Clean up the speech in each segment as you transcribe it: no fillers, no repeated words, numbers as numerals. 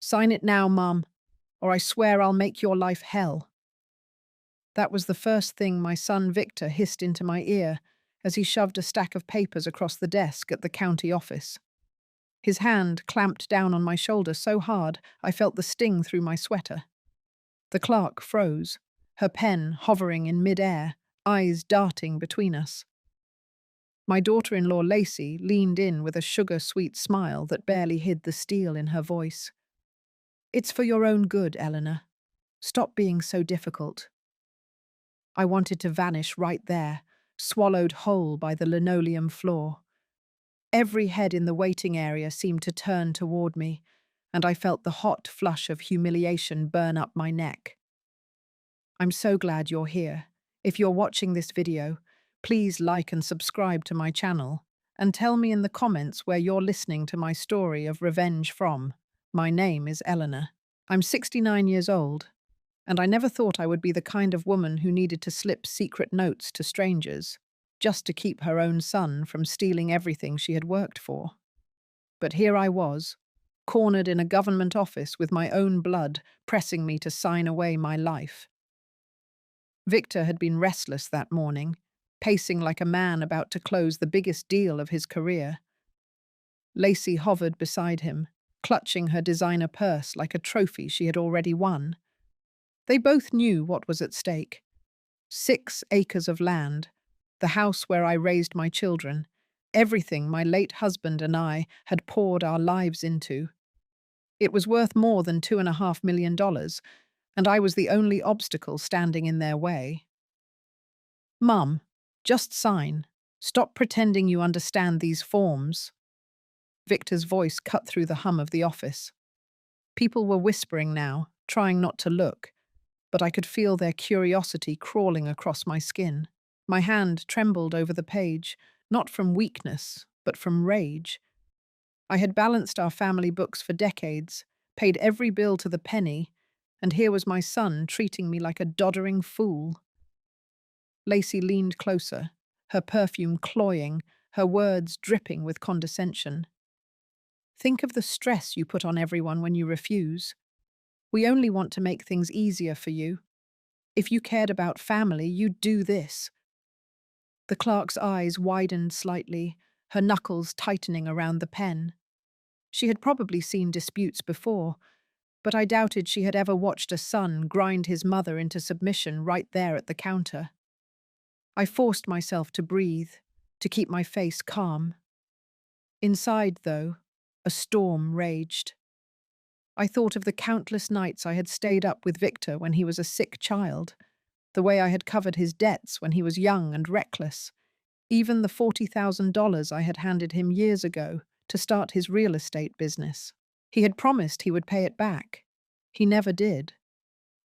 Sign it now, Mum, or I swear I'll make your life hell. That was the first thing my son Victor hissed into my ear as he shoved a stack of papers across the desk at the county office. His hand clamped down on my shoulder so hard I felt the sting through my sweater. The clerk froze, her pen hovering in mid-air, eyes darting between us. My daughter-in-law Lacey leaned in with a sugar-sweet smile that barely hid the steel in her voice. "It's for your own good, Eleanor. Stop being so difficult." I wanted to vanish right there, swallowed whole by the linoleum floor. Every head in the waiting area seemed to turn toward me, and I felt the hot flush of humiliation burn up my neck. I'm so glad you're here. If you're watching this video, please like and subscribe to my channel, and tell me in the comments where you're listening to my story of revenge from. My name is Eleanor. I'm 69 years old, and I never thought I would be the kind of woman who needed to slip secret notes to strangers, just to keep her own son from stealing everything she had worked for. But here I was, cornered in a government office with my own blood pressing me to sign away my life. Victor had been restless that morning, pacing like a man about to close the biggest deal of his career. Lacey hovered beside him, clutching her designer purse like a trophy she had already won. They both knew what was at stake. 6 acres of land, the house where I raised my children, everything my late husband and I had poured our lives into. It was worth more than $2.5 million, and I was the only obstacle standing in their way. "Mum, just sign. Stop pretending you understand these forms." Victor's voice cut through the hum of the office. People were whispering now, trying not to look, but I could feel their curiosity crawling across my skin. My hand trembled over the page, not from weakness, but from rage. I had balanced our family books for decades, paid every bill to the penny, and here was my son treating me like a doddering fool. Lacey leaned closer, her perfume cloying, her words dripping with condescension. "Think of the stress you put on everyone when you refuse. We only want to make things easier for you. If you cared about family, you'd do this." The clerk's eyes widened slightly, her knuckles tightening around the pen. She had probably seen disputes before, but I doubted she had ever watched a son grind his mother into submission right there at the counter. I forced myself to breathe, to keep my face calm. Inside, though, a storm raged. I thought of the countless nights I had stayed up with Victor when he was a sick child, the way I had covered his debts when he was young and reckless, even the $40,000 I had handed him years ago to start his real estate business. He had promised he would pay it back. He never did.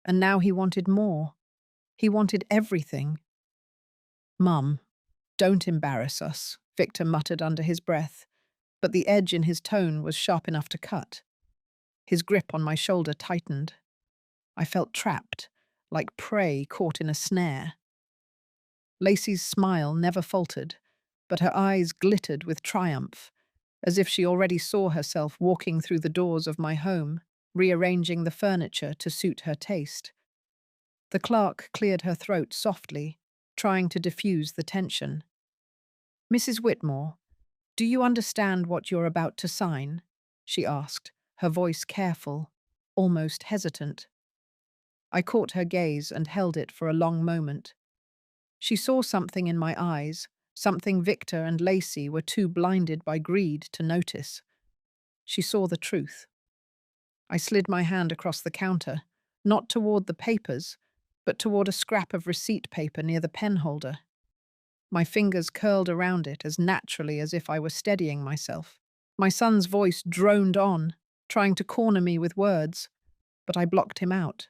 And now he wanted more. He wanted everything. "Mum, don't embarrass us," Victor muttered under his breath, but the edge in his tone was sharp enough to cut. His grip on my shoulder tightened. I felt trapped, like prey caught in a snare. Lacey's smile never faltered, but her eyes glittered with triumph, as if she already saw herself walking through the doors of my home, rearranging the furniture to suit her taste. The clerk cleared her throat softly, trying to diffuse the tension. "Mrs. Whitmore, do you understand what you're about to sign?" she asked, her voice careful, almost hesitant. I caught her gaze and held it for a long moment. She saw something in my eyes, something Victor and Lacey were too blinded by greed to notice. She saw the truth. I slid my hand across the counter, not toward the papers, but toward a scrap of receipt paper near the pen holder. My fingers curled around it as naturally as if I were steadying myself. My son's voice droned on, trying to corner me with words, but I blocked him out.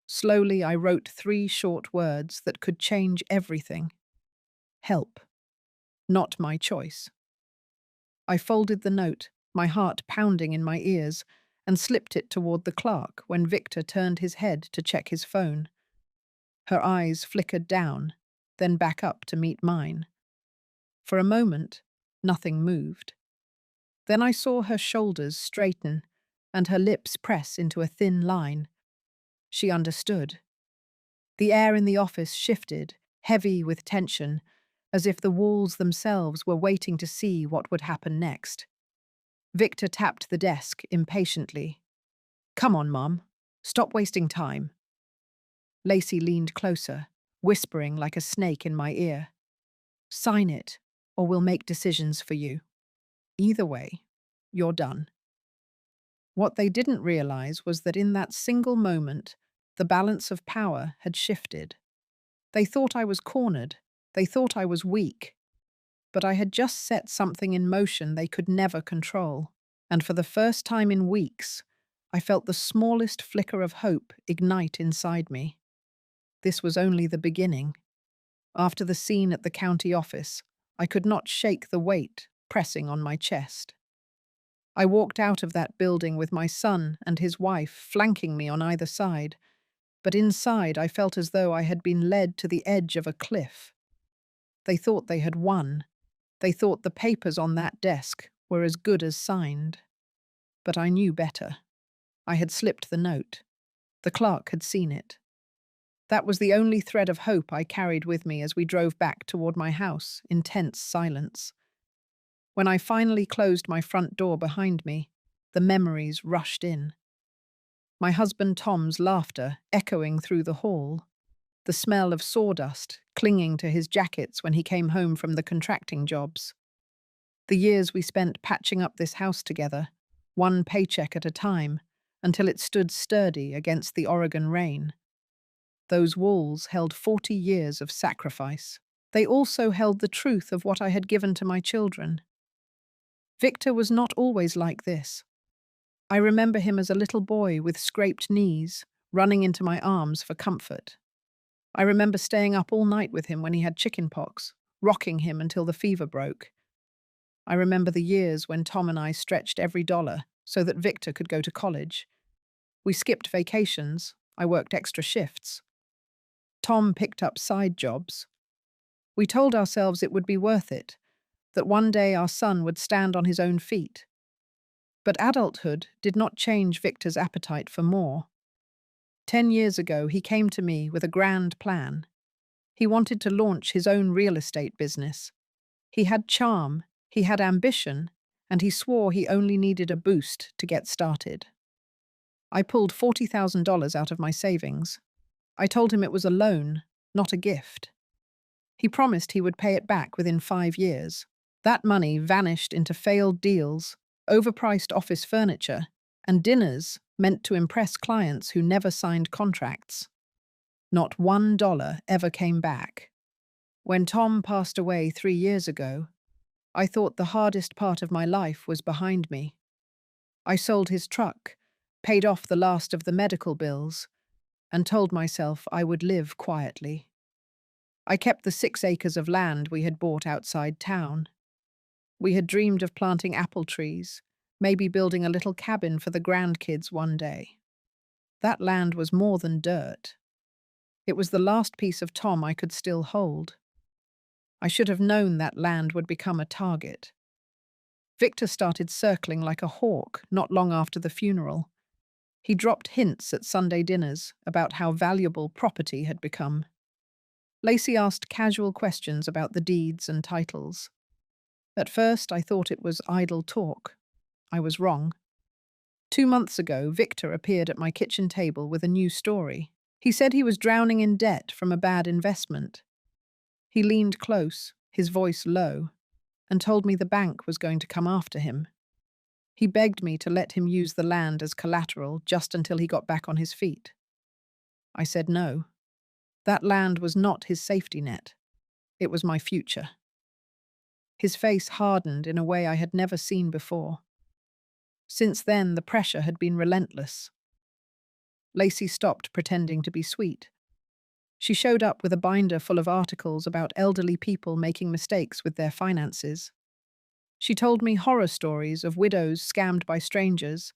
Slowly, I wrote 3 short words that could change everything. Help. Not my choice. I folded the note, my heart pounding in my ears, and slipped it toward the clerk when Victor turned his head to check his phone. Her eyes flickered down, then back up to meet mine. For a moment, nothing moved. Then I saw her shoulders straighten, and her lips press into a thin line. She understood. The air in the office shifted, heavy with tension, as if the walls themselves were waiting to see what would happen next. Victor tapped the desk impatiently. "Come on, Mum. Stop wasting time." Lacey leaned closer, whispering like a snake in my ear. "Sign it, or we'll make decisions for you. Either way, you're done." What they didn't realize was that in that single moment, the balance of power had shifted. They thought I was cornered. They thought I was weak. But I had just set something in motion they could never control. And for the first time in weeks, I felt the smallest flicker of hope ignite inside me. This was only the beginning. After the scene at the county office, I could not shake the weight pressing on my chest. I walked out of that building with my son and his wife flanking me on either side, but inside I felt as though I had been led to the edge of a cliff. They thought they had won. They thought the papers on that desk were as good as signed. But I knew better. I had slipped the note. The clerk had seen it. That was the only thread of hope I carried with me as we drove back toward my house in tense silence. When I finally closed my front door behind me, the memories rushed in. My husband Tom's laughter echoing through the hall, the smell of sawdust clinging to his jackets when he came home from the contracting jobs. The years we spent patching up this house together, one paycheck at a time, until it stood sturdy against the Oregon rain. Those walls held 40 years of sacrifice. They also held the truth of what I had given to my children. Victor was not always like this. I remember him as a little boy with scraped knees, running into my arms for comfort. I remember staying up all night with him when he had chickenpox, rocking him until the fever broke. I remember the years when Tom and I stretched every dollar so that Victor could go to college. We skipped vacations. I worked extra shifts. Tom picked up side jobs. We told ourselves it would be worth it, that one day our son would stand on his own feet. But adulthood did not change Victor's appetite for more. 10 years ago, he came to me with a grand plan. He wanted to launch his own real estate business. He had charm, he had ambition, and he swore he only needed a boost to get started. I pulled $40,000 out of my savings. I told him it was a loan, not a gift. He promised he would pay it back within 5 years. That money vanished into failed deals, overpriced office furniture, and dinners meant to impress clients who never signed contracts. Not $1 ever came back. When Tom passed away 3 years ago, I thought the hardest part of my life was behind me. I sold his truck, paid off the last of the medical bills, and told myself I would live quietly. I kept the 6 acres of land we had bought outside town. We had dreamed of planting apple trees, maybe building a little cabin for the grandkids one day. That land was more than dirt. It was the last piece of Tom I could still hold. I should have known that land would become a target. Victor started circling like a hawk not long after the funeral. He dropped hints at Sunday dinners about how valuable property had become. Lacey asked casual questions about the deeds and titles. At first, I thought it was idle talk. I was wrong. 2 months ago, Victor appeared at my kitchen table with a new story. He said he was drowning in debt from a bad investment. He leaned close, his voice low, and told me the bank was going to come after him. He begged me to let him use the land as collateral just until he got back on his feet. I said no. That land was not his safety net. It was my future. His face hardened in a way I had never seen before. Since then, the pressure had been relentless. Lacey stopped pretending to be sweet. She showed up with a binder full of articles about elderly people making mistakes with their finances. She told me horror stories of widows scammed by strangers,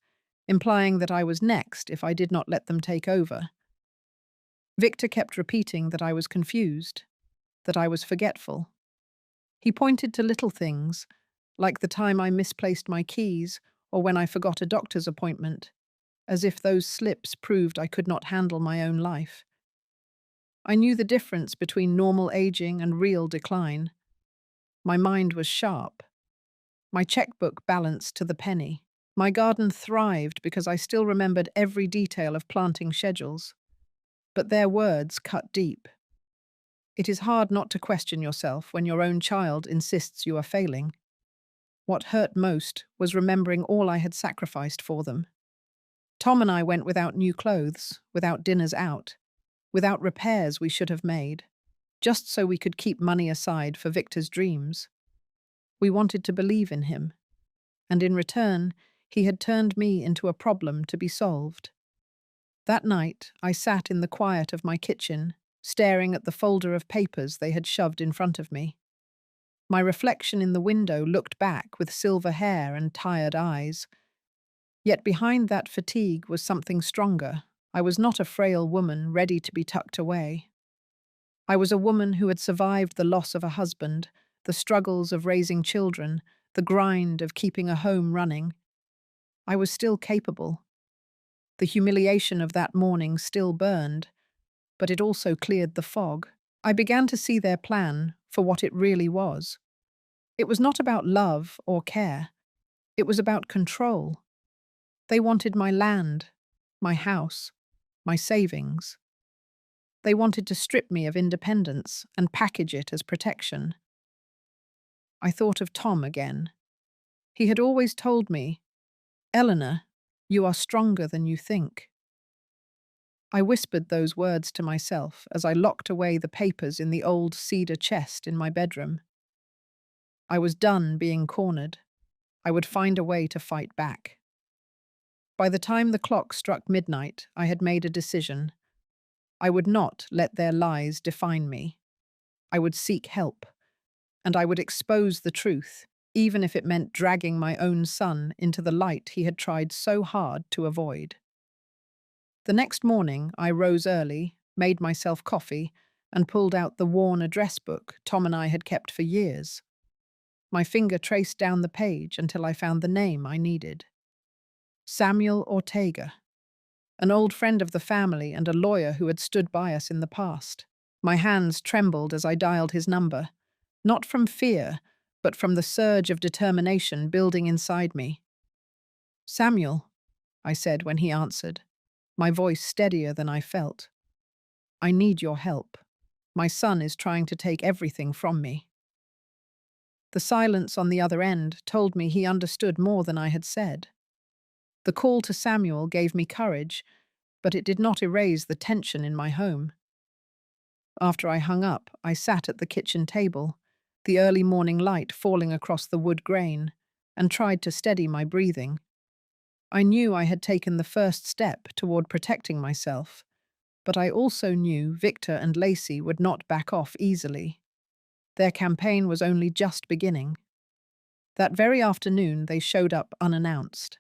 implying that I was next if I did not let them take over. Victor kept repeating that I was confused, that I was forgetful. He pointed to little things, like the time I misplaced my keys or when I forgot a doctor's appointment, as if those slips proved I could not handle my own life. I knew the difference between normal aging and real decline. My mind was sharp. My checkbook balanced to the penny. My garden thrived because I still remembered every detail of planting schedules. But their words cut deep. It is hard not to question yourself when your own child insists you are failing. What hurt most was remembering all I had sacrificed for them. Tom and I went without new clothes, without dinners out, without repairs we should have made, just so we could keep money aside for Victor's dreams. We wanted to believe in him, and in return, he had turned me into a problem to be solved. That night, I sat in the quiet of my kitchen, staring at the folder of papers they had shoved in front of me. My reflection in the window looked back with silver hair and tired eyes. Yet behind that fatigue was something stronger. I was not a frail woman ready to be tucked away. I was a woman who had survived the loss of a husband, the struggles of raising children, the grind of keeping a home running. I was still capable. The humiliation of that morning still burned, but it also cleared the fog. I began to see their plan for what it really was. It was not about love or care. It was about control. They wanted my land, my house, my savings. They wanted to strip me of independence and package it as protection. I thought of Tom again. He had always told me, "Eleanor, you are stronger than you think." I whispered those words to myself as I locked away the papers in the old cedar chest in my bedroom. I was done being cornered. I would find a way to fight back. By the time the clock struck midnight, I had made a decision. I would not let their lies define me. I would seek help, and I would expose the truth, even if it meant dragging my own son into the light he had tried so hard to avoid. The next morning, I rose early, made myself coffee, and pulled out the worn address book Tom and I had kept for years. My finger traced down the page until I found the name I needed. Samuel Ortega, an old friend of the family and a lawyer who had stood by us in the past. My hands trembled as I dialed his number, not from fear, but from the surge of determination building inside me. "Samuel," I said when he answered, my voice steadier than I felt. "I need your help. My son is trying to take everything from me." The silence on the other end told me he understood more than I had said. The call to Samuel gave me courage, but it did not erase the tension in my home. After I hung up, I sat at the kitchen table, the early morning light falling across the wood grain, and tried to steady my breathing. I knew I had taken the first step toward protecting myself, but I also knew Victor and Lacey would not back off easily. Their campaign was only just beginning. That very afternoon, they showed up unannounced.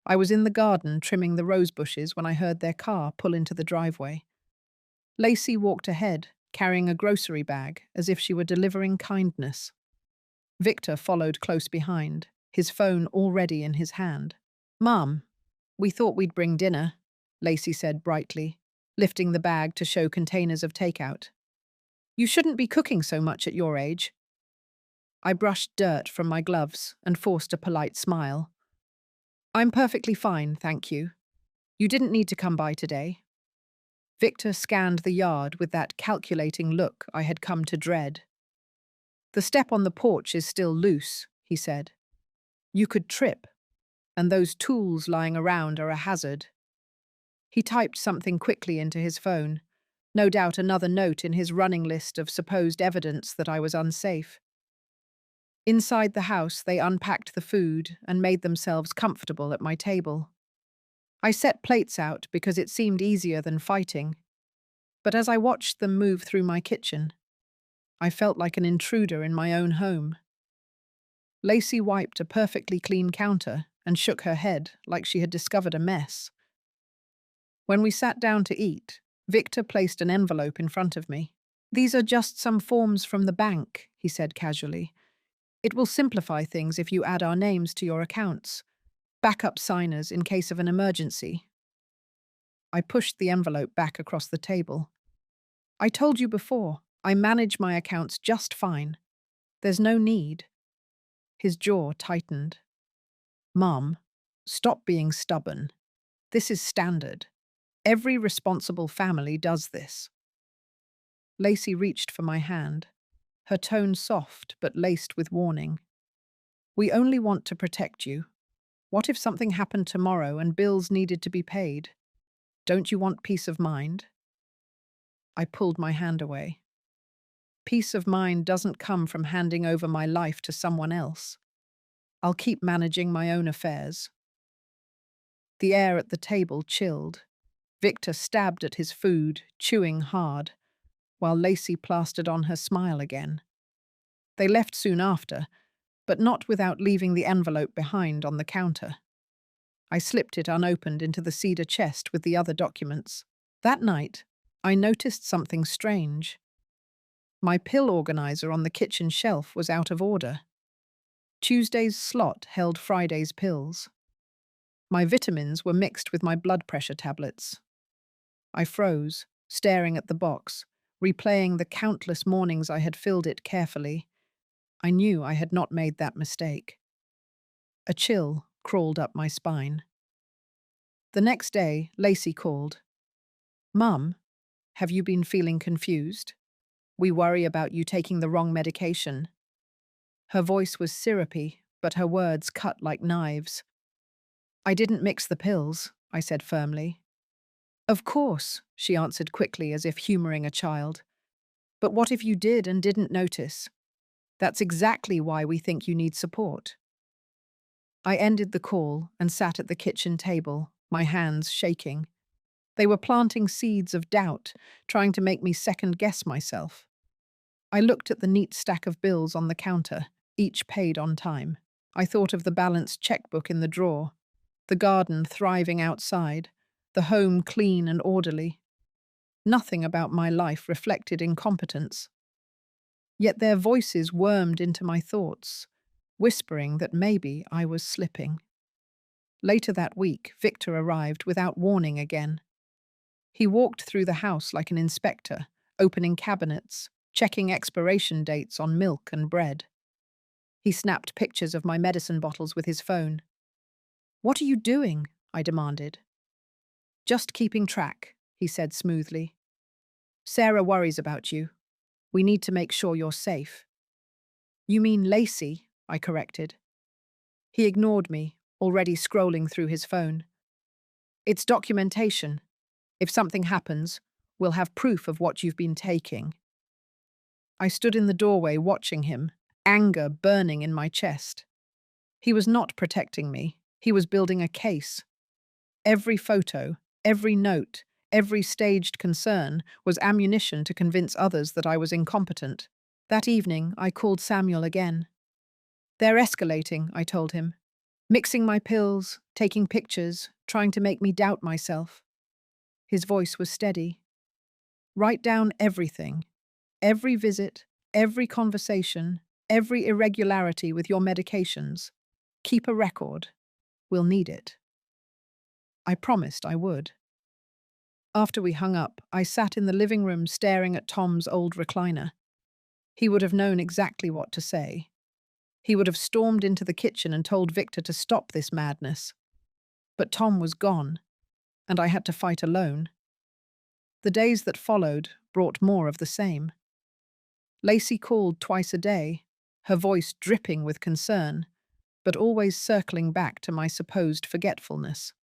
I was in the garden trimming the rose bushes when I heard their car pull into the driveway. Lacey walked ahead, carrying a grocery bag as if she were delivering kindness. Victor followed close behind, his phone already in his hand. "Mom, we thought we'd bring dinner," Lacey said brightly, lifting the bag to show containers of takeout. "You shouldn't be cooking so much at your age." I brushed dirt from my gloves and forced a polite smile. "I'm perfectly fine, thank you. You didn't need to come by today." Victor scanned the yard with that calculating look I had come to dread. "The step on the porch is still loose," he said. "You could trip, and those tools lying around are a hazard." He typed something quickly into his phone, no doubt another note in his running list of supposed evidence that I was unsafe. Inside the house, they unpacked the food and made themselves comfortable at my table. I set plates out because it seemed easier than fighting, but as I watched them move through my kitchen, I felt like an intruder in my own home. Lacey wiped a perfectly clean counter and shook her head like she had discovered a mess. When we sat down to eat, Victor placed an envelope in front of me. "These are just some forms from the bank," he said casually. "It will simplify things if you add our names to your accounts. Backup signers in case of an emergency. I pushed the envelope back across the table. I told you before, I manage my accounts just fine. There's no need. His jaw tightened. Mum, stop being stubborn. This is standard. Every responsible family does this. Lacey reached for my hand, her tone soft but laced with warning. We only want to protect you. What if something happened tomorrow and bills needed to be paid? Don't you want peace of mind? I pulled my hand away. Peace of mind doesn't come from handing over my life to someone else. I'll keep managing my own affairs. The air at the table chilled. Victor stabbed at his food, chewing hard, while Lacey plastered on her smile again. They left soon after, but not without leaving the envelope behind on the counter. I slipped it unopened into the cedar chest with the other documents. That night, I noticed something strange. My pill organizer on the kitchen shelf was out of order. Tuesday's slot held Friday's pills. My vitamins were mixed with my blood pressure tablets. I froze, staring at the box, replaying the countless mornings I had filled it carefully. I knew I had not made that mistake. A chill crawled up my spine. The next day, Lacey called. Mum, have you been feeling confused? We worry about you taking the wrong medication. Her voice was syrupy, but her words cut like knives. I didn't mix the pills, I said firmly. Of course, she answered quickly as if humoring a child. But what if you did and didn't notice? That's exactly why we think you need support. I ended the call and sat at the kitchen table, my hands shaking. They were planting seeds of doubt, trying to make me second-guess myself. I looked at the neat stack of bills on the counter, each paid on time. I thought of the balanced checkbook in the drawer, the garden thriving outside, the home clean and orderly. Nothing about my life reflected incompetence. Yet their voices wormed into my thoughts, whispering that maybe I was slipping. Later that week, Victor arrived without warning again. He walked through the house like an inspector, opening cabinets, checking expiration dates on milk and bread. He snapped pictures of my medicine bottles with his phone. What are you doing? I demanded. Just keeping track, he said smoothly. Sarah worries about you. We need to make sure you're safe. You mean Lacey? I corrected. He ignored me, already scrolling through his phone. It's documentation. If something happens, we'll have proof of what you've been taking. I stood in the doorway watching him, anger burning in my chest. He was not protecting me. He was building a case. Every photo, every note, every staged concern was ammunition to convince others that I was incompetent. That evening, I called Samuel again. They're escalating, I told him. Mixing my pills, taking pictures, trying to make me doubt myself. His voice was steady. Write down everything. Every visit, every conversation, every irregularity with your medications. Keep a record. We'll need it. I promised I would. After we hung up, I sat in the living room staring at Tom's old recliner. He would have known exactly what to say. He would have stormed into the kitchen and told Victor to stop this madness. But Tom was gone, and I had to fight alone. The days that followed brought more of the same. Lacey called twice a day, her voice dripping with concern, but always circling back to my supposed forgetfulness.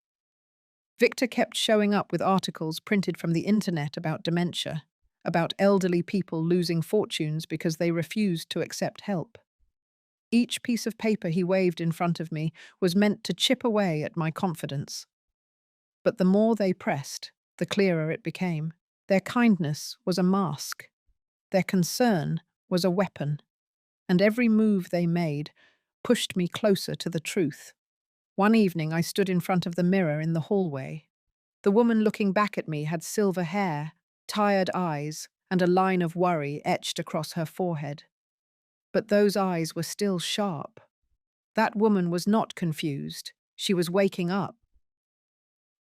Victor kept showing up with articles printed from the internet about dementia, about elderly people losing fortunes because they refused to accept help. Each piece of paper he waved in front of me was meant to chip away at my confidence. But the more they pressed, the clearer it became. Their kindness was a mask. Their concern was a weapon. And every move they made pushed me closer to the truth. One evening I stood in front of the mirror in the hallway. The woman looking back at me had silver hair, tired eyes, and a line of worry etched across her forehead. But those eyes were still sharp. That woman was not confused. She was waking up.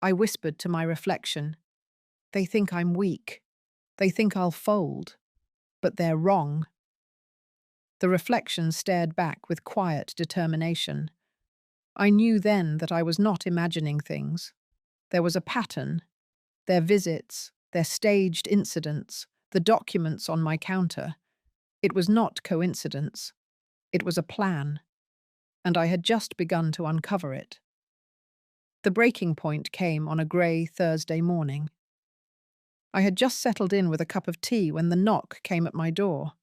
I whispered to my reflection, "They think I'm weak. They think I'll fold. But they're wrong." The reflection stared back with quiet determination. I knew then that I was not imagining things. There was a pattern. Their visits, their staged incidents, the documents on my counter. It was not coincidence. It was a plan. And I had just begun to uncover it. The breaking point came on a grey Thursday morning. I had just settled in with a cup of tea when the knock came at my door.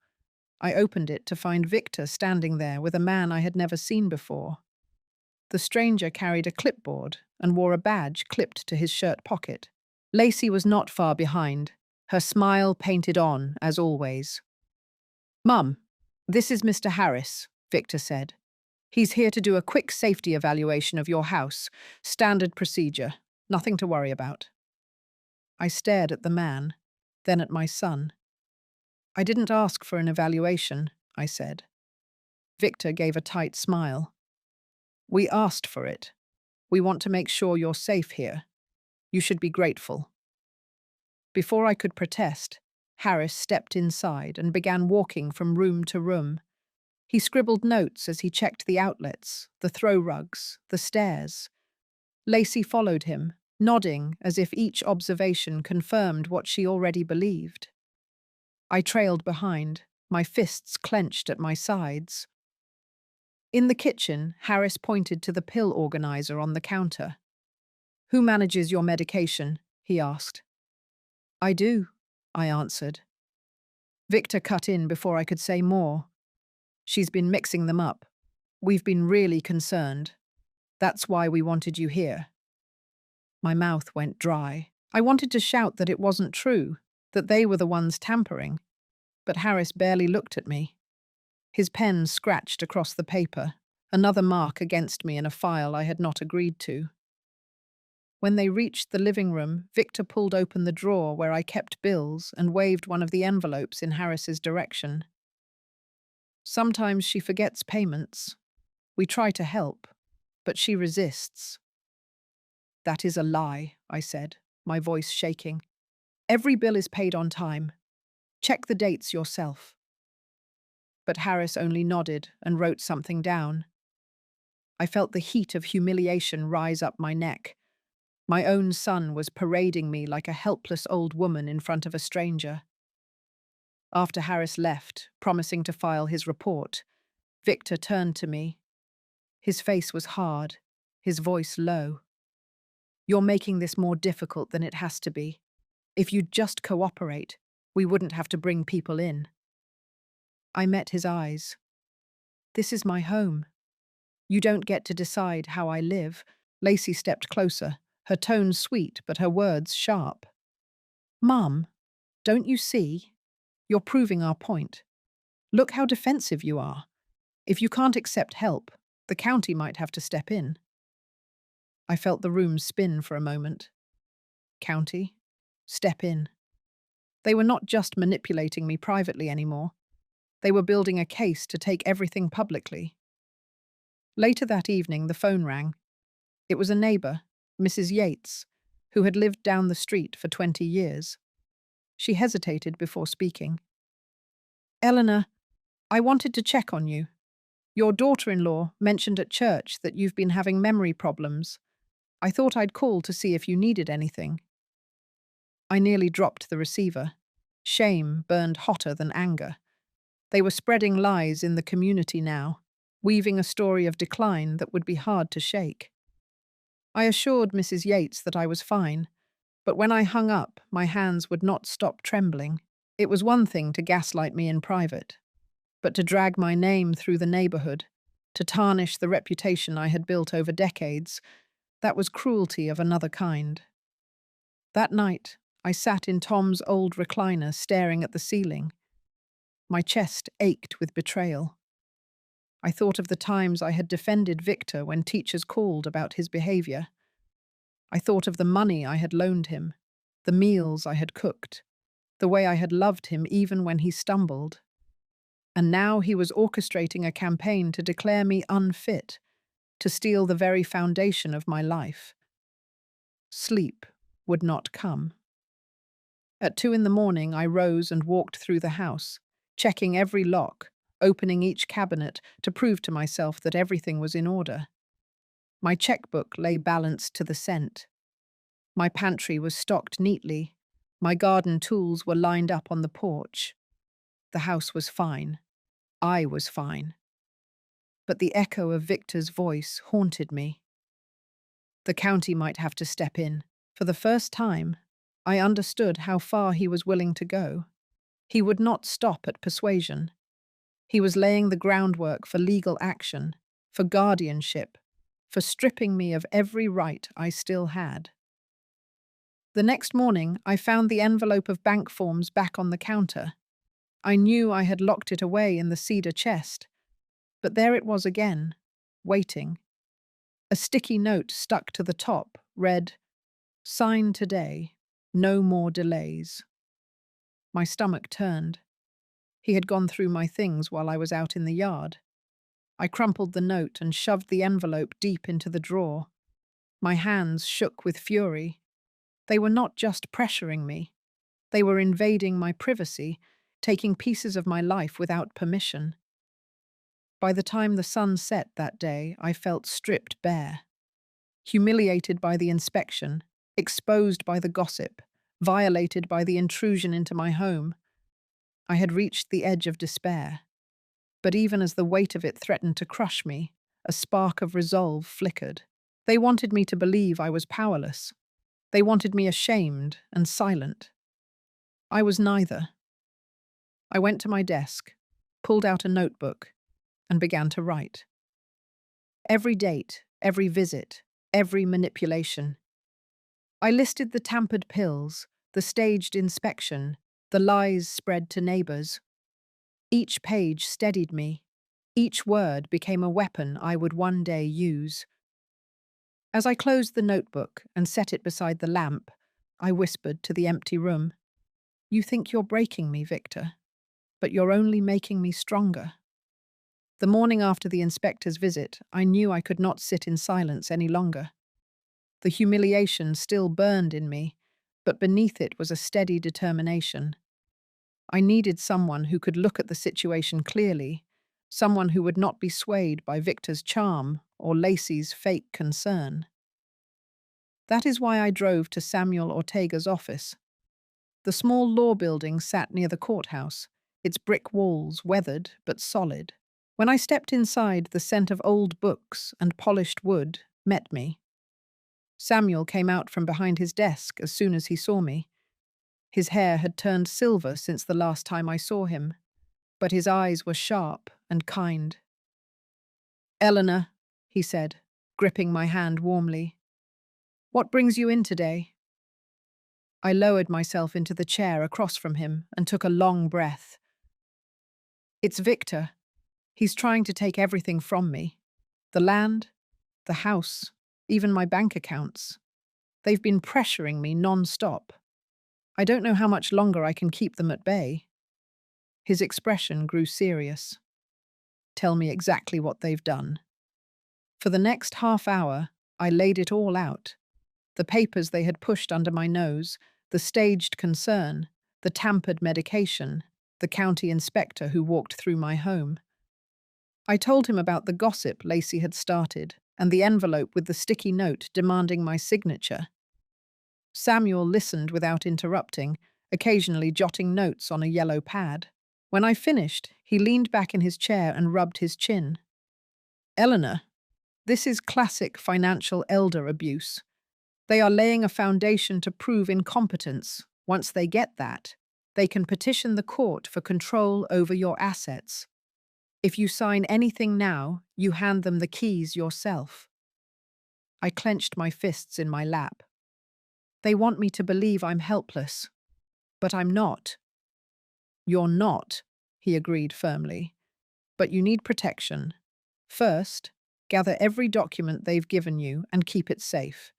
I opened it to find Victor standing there with a man I had never seen before. The stranger carried a clipboard and wore a badge clipped to his shirt pocket. Lacey was not far behind, her smile painted on, as always. "Mum, this is Mr. Harris," Victor said. "He's here to do a quick safety evaluation of your house. Standard procedure. Nothing to worry about." I stared at the man, then at my son. "I didn't ask for an evaluation," I said. Victor gave a tight smile. "We asked for it. We want to make sure you're safe here. You should be grateful." Before I could protest, Harris stepped inside and began walking from room to room. He scribbled notes as he checked the outlets, the throw rugs, the stairs. Lacey followed him, nodding as if each observation confirmed what she already believed. I trailed behind, my fists clenched at my sides. In the kitchen, Harris pointed to the pill organizer on the counter. "Who manages your medication?" he asked. "I do," I answered. Victor cut in before I could say more. "She's been mixing them up. We've been really concerned. That's why we wanted you here." My mouth went dry. I wanted to shout that it wasn't true, that they were the ones tampering. But Harris barely looked at me. His pen scratched across the paper, another mark against me in a file I had not agreed to. When they reached the living room, Victor pulled open the drawer where I kept bills and waved one of the envelopes in Harris's direction. "Sometimes she forgets payments. We try to help, but she resists." "That is a lie," I said, my voice shaking. "Every bill is paid on time. Check the dates yourself." But Harris only nodded and wrote something down. I felt the heat of humiliation rise up my neck. My own son was parading me like a helpless old woman in front of a stranger. After Harris left, promising to file his report, Victor turned to me. His face was hard, his voice low. "You're making this more difficult than it has to be. If you'd just cooperate, we wouldn't have to bring people in." I met his eyes. "This is my home. You don't get to decide how I live." Lacey stepped closer, her tone sweet but her words sharp. "Mum, don't you see? You're proving our point. Look how defensive you are. If you can't accept help, the county might have to step in." I felt the room spin for a moment. County? Step in. They were not just manipulating me privately anymore. They were building a case to take everything publicly. Later that evening, the phone rang. It was a neighbour, Mrs. Yates, who had lived down the street for 20 years. She hesitated before speaking. "Eleanor, I wanted to check on you. Your daughter-in-law mentioned at church that you've been having memory problems. I thought I'd call to see if you needed anything." I nearly dropped the receiver. Shame burned hotter than anger. They were spreading lies in the community now, weaving a story of decline that would be hard to shake. I assured Mrs. Yates that I was fine, but when I hung up, my hands would not stop trembling. It was one thing to gaslight me in private, but to drag my name through the neighbourhood, to tarnish the reputation I had built over decades, that was cruelty of another kind. That night, I sat in Tom's old recliner staring at the ceiling. My chest ached with betrayal. I thought of the times I had defended Victor when teachers called about his behaviour. I thought of the money I had loaned him, the meals I had cooked, the way I had loved him even when he stumbled. And now he was orchestrating a campaign to declare me unfit, to steal the very foundation of my life. Sleep would not come. At 2 in the morning, I rose and walked through the house, checking every lock, opening each cabinet to prove to myself that everything was in order. My checkbook lay balanced to the cent. My pantry was stocked neatly. My garden tools were lined up on the porch. The house was fine. I was fine. But the echo of Victor's voice haunted me. The county might have to step in. For the first time, I understood how far he was willing to go. He would not stop at persuasion. He was laying the groundwork for legal action, for guardianship, for stripping me of every right I still had. The next morning, I found the envelope of bank forms back on the counter. I knew I had locked it away in the cedar chest, but there it was again, waiting. A sticky note stuck to the top read, "Sign today, no more delays." My stomach turned. He had gone through my things while I was out in the yard. I crumpled the note and shoved the envelope deep into the drawer. My hands shook with fury. They were not just pressuring me. They were invading my privacy, taking pieces of my life without permission. By the time the sun set that day, I felt stripped bare. Humiliated by the inspection, exposed by the gossip, violated by the intrusion into my home. I had reached the edge of despair. But even as the weight of it threatened to crush me, a spark of resolve flickered. They wanted me to believe I was powerless. They wanted me ashamed and silent. I was neither. I went to my desk, pulled out a notebook, and began to write. Every date, every visit, every manipulation. I listed the tampered pills, the staged inspection, the lies spread to neighbors. Each page steadied me. Each word became a weapon I would one day use. As I closed the notebook and set it beside the lamp, I whispered to the empty room, "You think you're breaking me, Victor, but you're only making me stronger." The morning after the inspector's visit, I knew I could not sit in silence any longer. The humiliation still burned in me, but beneath it was a steady determination. I needed someone who could look at the situation clearly, someone who would not be swayed by Victor's charm or Lacey's fake concern. That is why I drove to Samuel Ortega's office. The small law building sat near the courthouse, its brick walls weathered but solid. When I stepped inside, the scent of old books and polished wood met me. Samuel came out from behind his desk as soon as he saw me. His hair had turned silver since the last time I saw him, but his eyes were sharp and kind. "Eleanor," he said, gripping my hand warmly, "what brings you in today?" I lowered myself into the chair across from him and took a long breath. "It's Victor. He's trying to take everything from me. The land, the house, even my bank accounts. They've been pressuring me non-stop. I don't know how much longer I can keep them at bay." His expression grew serious. "Tell me exactly what they've done." For the next half hour, I laid it all out. The papers they had pushed under my nose, the staged concern, the tampered medication, the county inspector who walked through my home. I told him about the gossip Lacey had started and the envelope with the sticky note demanding my signature. Samuel listened without interrupting, occasionally jotting notes on a yellow pad. When I finished, he leaned back in his chair and rubbed his chin. "Eleanor, this is classic financial elder abuse. They are laying a foundation to prove incompetence. Once they get that, they can petition the court for control over your assets. If you sign anything now, you hand them the keys yourself." I clenched my fists in my lap. They want me to believe I'm helpless, but I'm not. "You're not," he agreed firmly, "but you need protection. First, gather every document they've given you and keep it safe.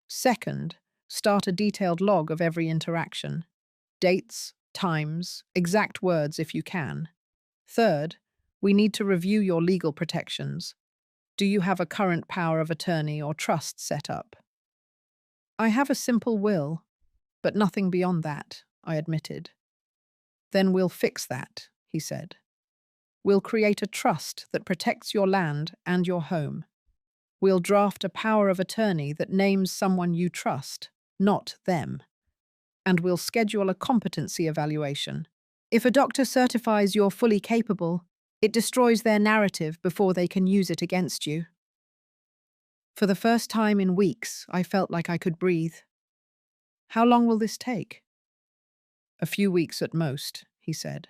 Second, start a detailed log of every interaction. Dates, times, exact words if you can. Third, we need to review your legal protections. Do you have a current power of attorney or trust set up? I have a simple will, but nothing beyond that, I admitted. Then we'll fix that, he said. We'll create a trust that protects your land and your home. We'll draft a power of attorney that names someone you trust, not them. And we'll schedule a competency evaluation. If a doctor certifies you're fully capable, it destroys their narrative before they can use it against you. For the first time in weeks, I felt like I could breathe. How long will this take? A few weeks at most, he said.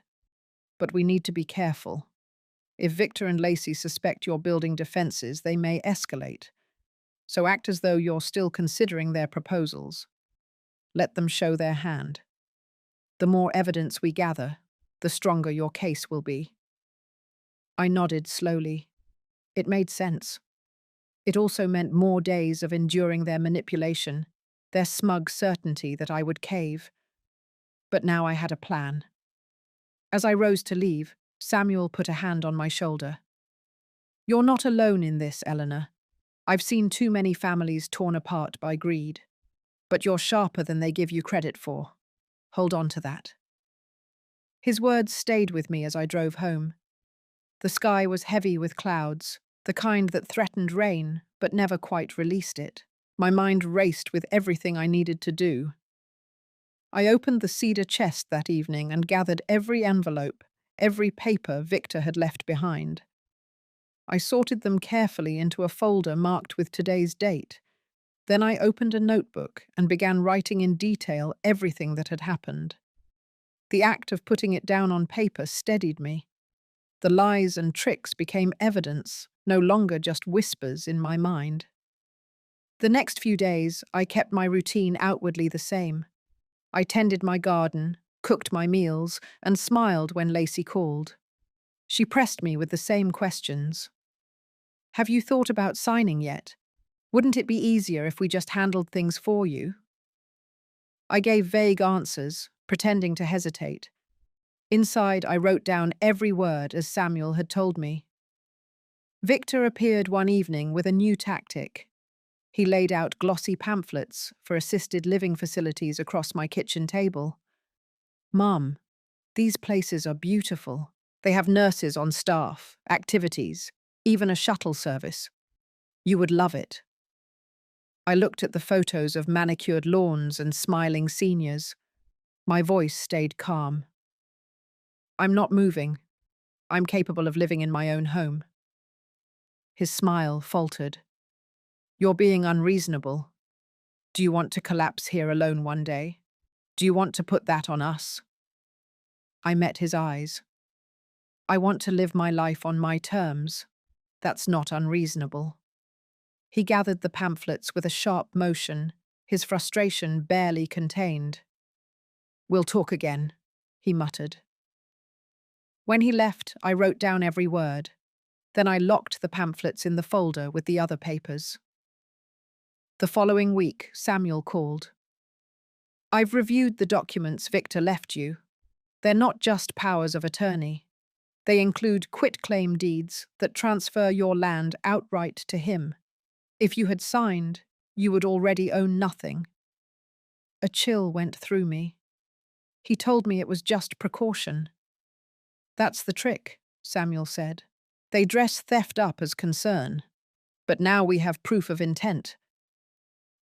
But we need to be careful. If Victor and Lacey suspect you're building defenses, they may escalate. So act as though you're still considering their proposals. Let them show their hand. The more evidence we gather, the stronger your case will be. I nodded slowly. It made sense. It also meant more days of enduring their manipulation, their smug certainty that I would cave. But now I had a plan. As I rose to leave, Samuel put a hand on my shoulder. You're not alone in this, Eleanor. I've seen too many families torn apart by greed. But you're sharper than they give you credit for. Hold on to that. His words stayed with me as I drove home. The sky was heavy with clouds, the kind that threatened rain, but never quite released it. My mind raced with everything I needed to do. I opened the cedar chest that evening and gathered every envelope, every paper Victor had left behind. I sorted them carefully into a folder marked with today's date. Then I opened a notebook and began writing in detail everything that had happened. The act of putting it down on paper steadied me. The lies and tricks became evidence, no longer just whispers in my mind. The next few days, I kept my routine outwardly the same. I tended my garden, cooked my meals, and smiled when Lacey called. She pressed me with the same questions. Have you thought about signing yet? Wouldn't it be easier if we just handled things for you? I gave vague answers, pretending to hesitate. Inside, I wrote down every word as Samuel had told me. Victor appeared one evening with a new tactic. He laid out glossy pamphlets for assisted living facilities across my kitchen table. Mum, these places are beautiful. They have nurses on staff, activities, even a shuttle service. You would love it. I looked at the photos of manicured lawns and smiling seniors. My voice stayed calm. I'm not moving. I'm capable of living in my own home. His smile faltered. You're being unreasonable. Do you want to collapse here alone one day? Do you want to put that on us? I met his eyes. I want to live my life on my terms. That's not unreasonable. He gathered the pamphlets with a sharp motion, his frustration barely contained. We'll talk again, he muttered. When he left, I wrote down every word. Then I locked the pamphlets in the folder with the other papers. The following week, Samuel called. I've reviewed the documents Victor left you. They're not just powers of attorney. They include quitclaim deeds that transfer your land outright to him. If you had signed, you would already own nothing. A chill went through me. He told me it was just precaution. That's the trick, Samuel said. They dress theft up as concern. But now we have proof of intent.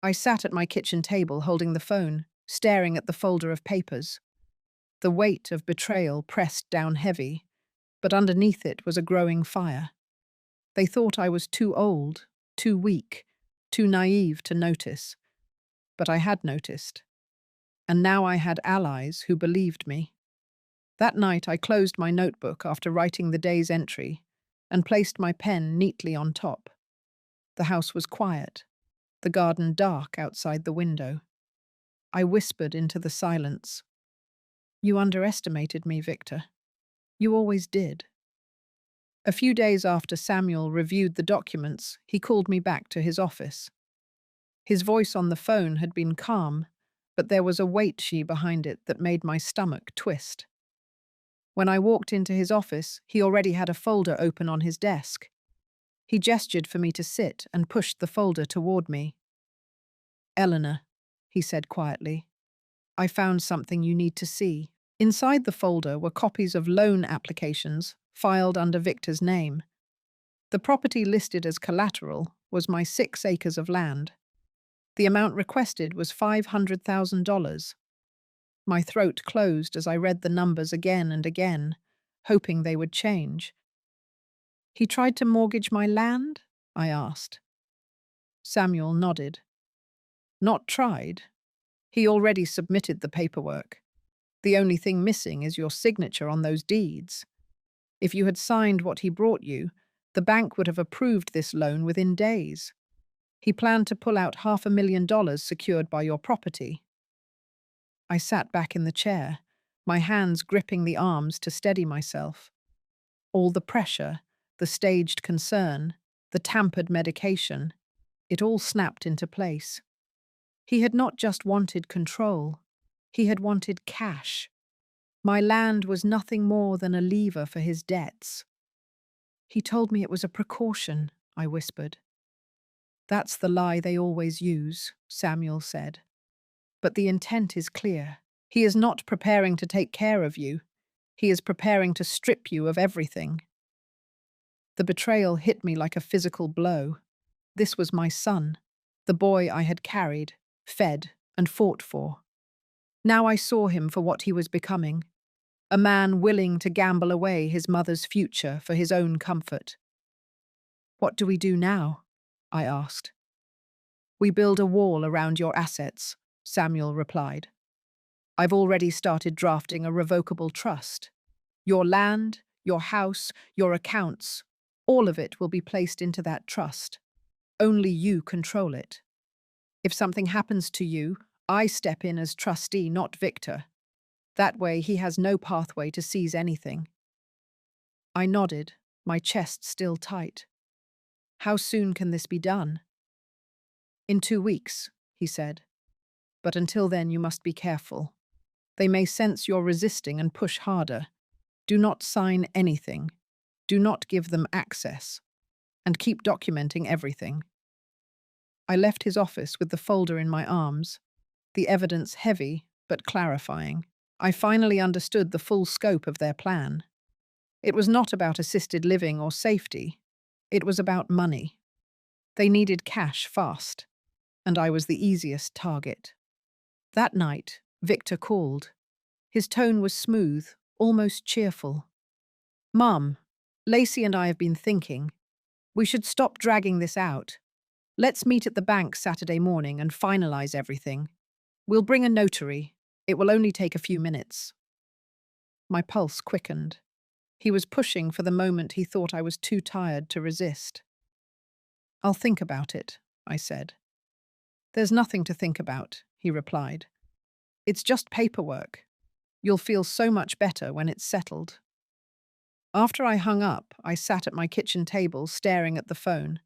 I sat at my kitchen table holding the phone, staring at the folder of papers. The weight of betrayal pressed down heavy, but underneath it was a growing fire. They thought I was too old, too weak, too naive to notice. But I had noticed. And now I had allies who believed me. That night I closed my notebook after writing the day's entry and placed my pen neatly on top. The house was quiet, the garden dark outside the window. I whispered into the silence. You underestimated me, Victor. You always did. A few days after Samuel reviewed the documents, he called me back to his office. His voice on the phone had been calm, but there was a weight behind it that made my stomach twist. When I walked into his office, he already had a folder open on his desk. He gestured for me to sit and pushed the folder toward me. "Eleanor," he said quietly, "I found something you need to see." Inside the folder were copies of loan applications filed under Victor's name. The property listed as collateral was my 6 acres of land. The amount requested was $500,000. My throat closed as I read the numbers again and again, hoping they would change. "He tried to mortgage my land?" I asked. Samuel nodded. "Not tried. He already submitted the paperwork. The only thing missing is your signature on those deeds. If you had signed what he brought you, the bank would have approved this loan within days. He planned to pull out $500,000 secured by your property." I sat back in the chair, my hands gripping the arms to steady myself. All the pressure, the staged concern, the tampered medication, it all snapped into place. He had not just wanted control, he had wanted cash. My land was nothing more than a lever for his debts. "He told me it was a precaution," I whispered. "That's the lie they always use," Samuel said. "But the intent is clear. He is not preparing to take care of you. He is preparing to strip you of everything." The betrayal hit me like a physical blow. This was my son, the boy I had carried, fed, and fought for. Now I saw him for what he was becoming, a man willing to gamble away his mother's future for his own comfort. "What do we do now?" I asked. "We build a wall around your assets," Samuel replied. "I've already started drafting a revocable trust. Your land, your house, your accounts, all of it will be placed into that trust. Only you control it. If something happens to you, I step in as trustee, not Victor. That way he has no pathway to seize anything." I nodded, my chest still tight. "How soon can this be done?" "In 2 weeks," he said. "But until then you must be careful. They may sense you're resisting and push harder. Do not sign anything. Do not give them access. And keep documenting everything." I left his office with the folder in my arms, the evidence heavy but clarifying. I finally understood the full scope of their plan. It was not about assisted living or safety. It was about money. They needed cash fast, and I was the easiest target. That night, Victor called. His tone was smooth, almost cheerful. "Mum, Lacey and I have been thinking. We should stop dragging this out. Let's meet at the bank Saturday morning and finalize everything. We'll bring a notary. It will only take a few minutes." My pulse quickened. He was pushing for the moment he thought I was too tired to resist. "I'll think about it," I said. "There's nothing to think about," he replied. "It's just paperwork. You'll feel so much better when it's settled." After I hung up, I sat at my kitchen table staring at the phone.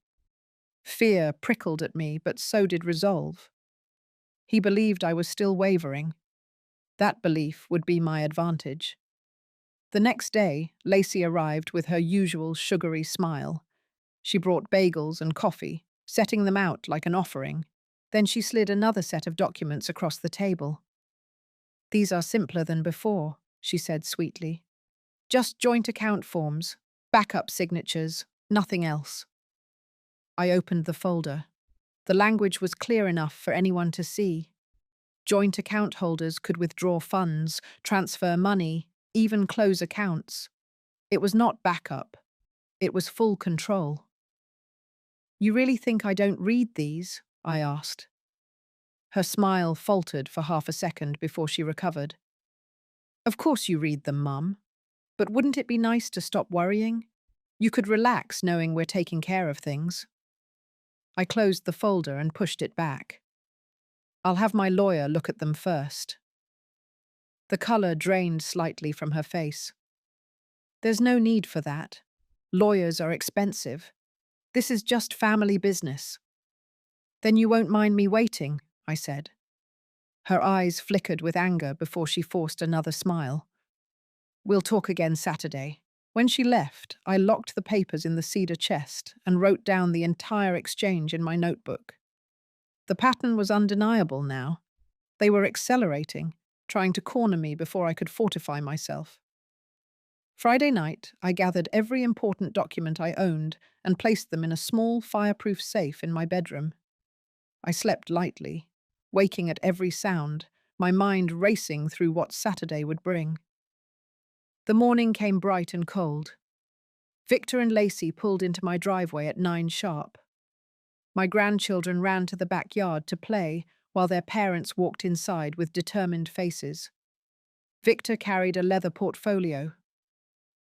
Fear prickled at me, but so did resolve. He believed I was still wavering. That belief would be my advantage. The next day, Lacey arrived with her usual sugary smile. She brought bagels and coffee, setting them out like an offering. Then she slid another set of documents across the table. "These are simpler than before," she said sweetly. "Just joint account forms, backup signatures, nothing else." I opened the folder. The language was clear enough for anyone to see. Joint account holders could withdraw funds, transfer money, even close accounts. It was not backup. It was full control. "You really think I don't read these?" I asked. Her smile faltered for half a second before she recovered. "Of course you read them, Mum. But wouldn't it be nice to stop worrying? You could relax knowing we're taking care of things." I closed the folder and pushed it back. "I'll have my lawyer look at them first." The colour drained slightly from her face. "There's no need for that. Lawyers are expensive. This is just family business." "Then you won't mind me waiting," I said. Her eyes flickered with anger before she forced another smile. "We'll talk again Saturday, When she left, I locked the papers in the cedar chest and wrote down the entire exchange in my notebook. The pattern was undeniable now. They were accelerating, trying to corner me before I could fortify myself. Friday night, I gathered every important document I owned and placed them in a small, fireproof safe in my bedroom. I slept lightly, waking at every sound, my mind racing through what Saturday would bring. The morning came bright and cold. Victor and Lacey pulled into my driveway at 9 sharp. My grandchildren ran to the backyard to play, while their parents walked inside with determined faces. Victor carried a leather portfolio.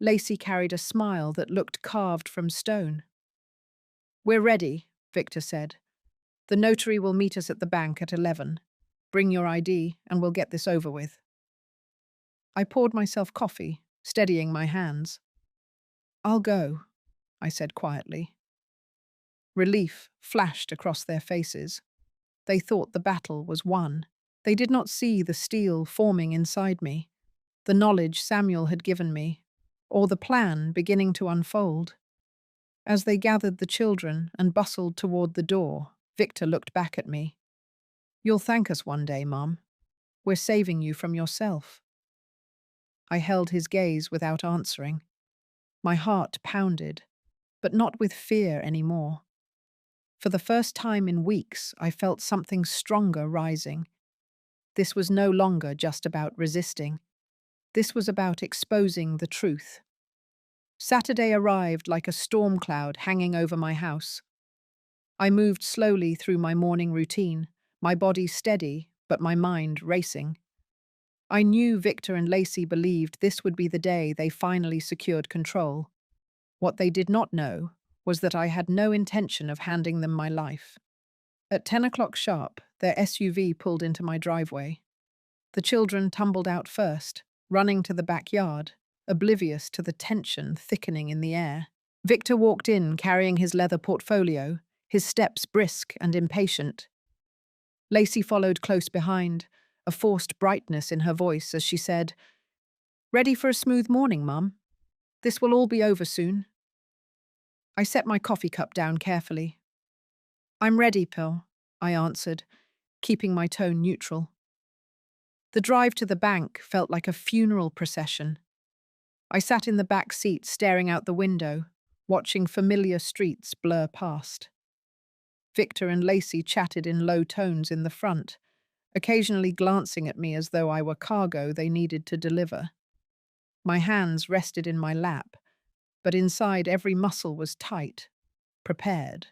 Lacey carried a smile that looked carved from stone. "We're ready," Victor said. "The notary will meet us at the bank at 11. Bring your ID, and we'll get this over with." I poured myself coffee, steadying my hands. "I'll go," I said quietly. Relief flashed across their faces. They thought the battle was won. They did not see the steel forming inside me, the knowledge Samuel had given me, or the plan beginning to unfold. As they gathered the children and bustled toward the door, Victor looked back at me. "You'll thank us one day, Mum. We're saving you from yourself." I held his gaze without answering. My heart pounded, but not with fear anymore. For the first time in weeks, I felt something stronger rising. This was no longer just about resisting. This was about exposing the truth. Saturday arrived like a storm cloud hanging over my house. I moved slowly through my morning routine, my body steady, but my mind racing. I knew Victor and Lacey believed this would be the day they finally secured control. What they did not know was that I had no intention of handing them my life. At 10 o'clock sharp, their SUV pulled into my driveway. The children tumbled out first, running to the backyard, oblivious to the tension thickening in the air. Victor walked in carrying his leather portfolio, his steps brisk and impatient. Lacey followed close behind, a forced brightness in her voice as she said, "Ready for a smooth morning, Mum? This will all be over soon." I set my coffee cup down carefully. "I'm ready, Pill," I answered, keeping my tone neutral. The drive to the bank felt like a funeral procession. I sat in the back seat staring out the window, watching familiar streets blur past. Victor and Lacey chatted in low tones in the front, occasionally glancing at me as though I were cargo they needed to deliver. My hands rested in my lap, but inside every muscle was tight, prepared.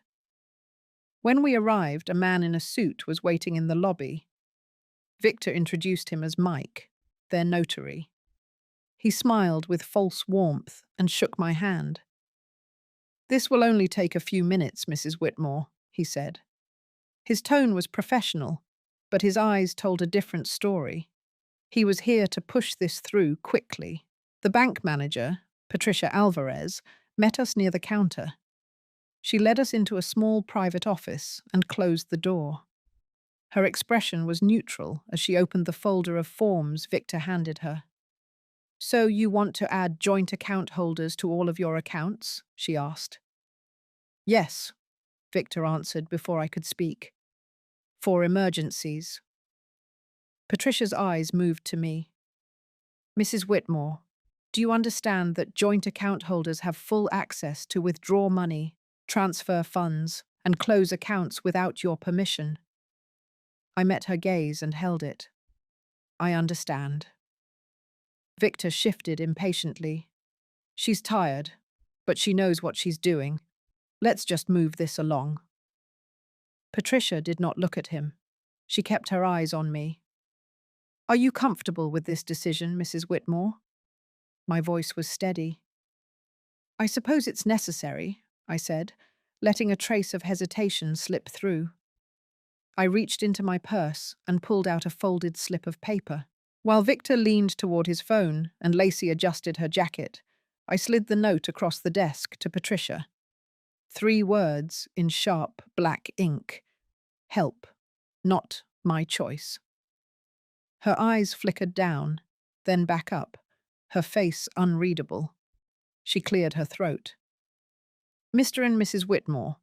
When we arrived, a man in a suit was waiting in the lobby. Victor introduced him as Mike, their notary. He smiled with false warmth and shook my hand. "This will only take a few minutes, Mrs. Whitmore," he said. His tone was professional, but his eyes told a different story. He was here to push this through quickly. The bank manager, Patricia Alvarez, met us near the counter. She led us into a small private office and closed the door. Her expression was neutral as she opened the folder of forms Victor handed her. "So you want to add joint account holders to all of your accounts?" she asked. "Yes," Victor answered before I could speak. "For emergencies." Patricia's eyes moved to me. "Mrs. Whitmore, do you understand that joint account holders have full access to withdraw money, transfer funds, and close accounts without your permission?" I met her gaze and held it. "I understand." Victor shifted impatiently. "She's tired, but she knows what she's doing. Let's just move this along." Patricia did not look at him. She kept her eyes on me. "Are you comfortable with this decision, Mrs. Whitmore?" My voice was steady. "I suppose it's necessary," I said, letting a trace of hesitation slip through. I reached into my purse and pulled out a folded slip of paper. While Victor leaned toward his phone and Lacey adjusted her jacket, I slid the note across the desk to Patricia. 3 words in sharp black ink. Help, not my choice. Her eyes flickered down, then back up, her face unreadable. She cleared her throat. Mr. and Mrs. Whitmore,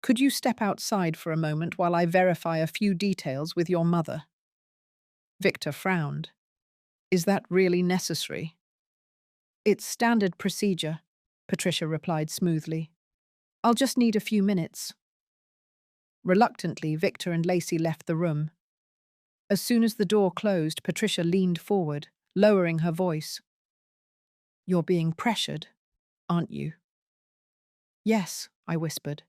could you step outside for a moment while I verify a few details with your mother? Victor frowned. Is that really necessary? It's standard procedure, Patricia replied smoothly. I'll just need a few minutes. Reluctantly, Victor and Lacey left the room. As soon as the door closed, Patricia leaned forward, lowering her voice. You're being pressured, aren't you? Yes, I whispered.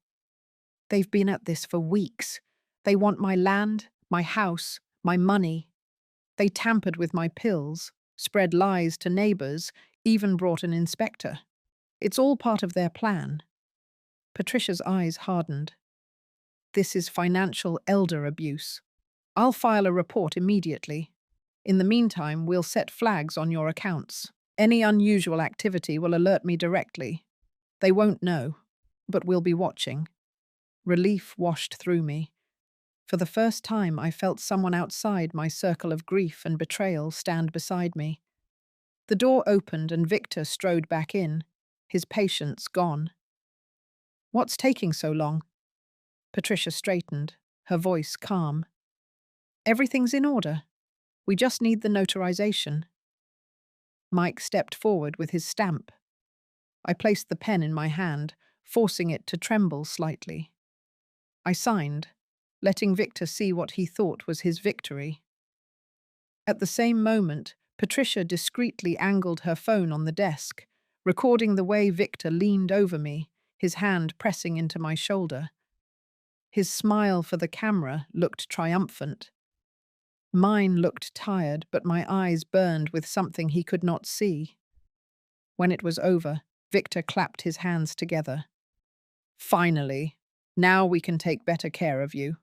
They've been at this for weeks. They want my land, my house, my money. They tampered with my pills, spread lies to neighbors, even brought an inspector. It's all part of their plan. Patricia's eyes hardened. This is financial elder abuse. I'll file a report immediately. In the meantime, we'll set flags on your accounts. Any unusual activity will alert me directly. They won't know, but we'll be watching. Relief washed through me. For the first time, I felt someone outside my circle of grief and betrayal stand beside me. The door opened and Victor strode back in, his patience gone. What's taking so long? Patricia straightened, her voice calm. Everything's in order. We just need the notarization. Mike stepped forward with his stamp. I placed the pen in my hand, forcing it to tremble slightly. I signed, letting Victor see what he thought was his victory. At the same moment, Patricia discreetly angled her phone on the desk, recording the way Victor leaned over me, his hand pressing into my shoulder. His smile for the camera looked triumphant. Mine looked tired, but my eyes burned with something he could not see. When it was over, Victor clapped his hands together. Finally, now we can take better care of you.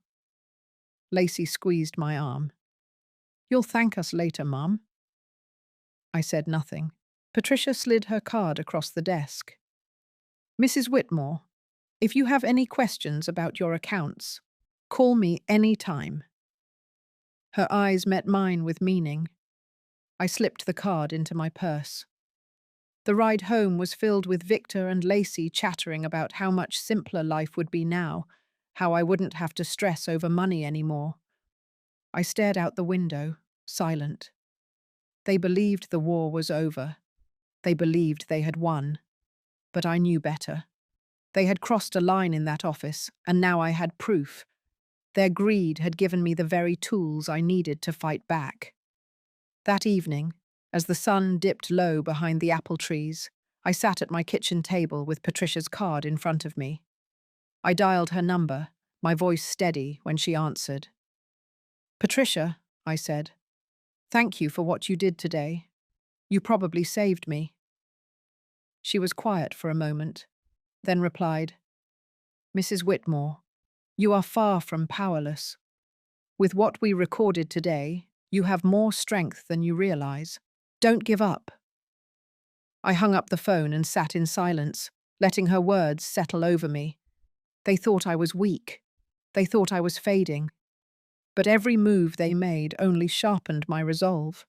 Lacey squeezed my arm. You'll thank us later, Mum. I said nothing. Patricia slid her card across the desk. Mrs. Whitmore, if you have any questions about your accounts, call me any time. Her eyes met mine with meaning. I slipped the card into my purse. The ride home was filled with Victor and Lacey chattering about how much simpler life would be now, how I wouldn't have to stress over money anymore. I stared out the window, silent. They believed the war was over. They believed they had won. But I knew better. They had crossed a line in that office, and now I had proof. Their greed had given me the very tools I needed to fight back. That evening, as the sun dipped low behind the apple trees, I sat at my kitchen table with Patricia's card in front of me. I dialed her number, my voice steady when she answered. Patricia, I said, thank you for what you did today. You probably saved me. She was quiet for a moment, then replied, Mrs. Whitmore, you are far from powerless. With what we recorded today, you have more strength than you realize. Don't give up. I hung up the phone and sat in silence, letting her words settle over me. They thought I was weak. They thought I was fading. But every move they made only sharpened my resolve.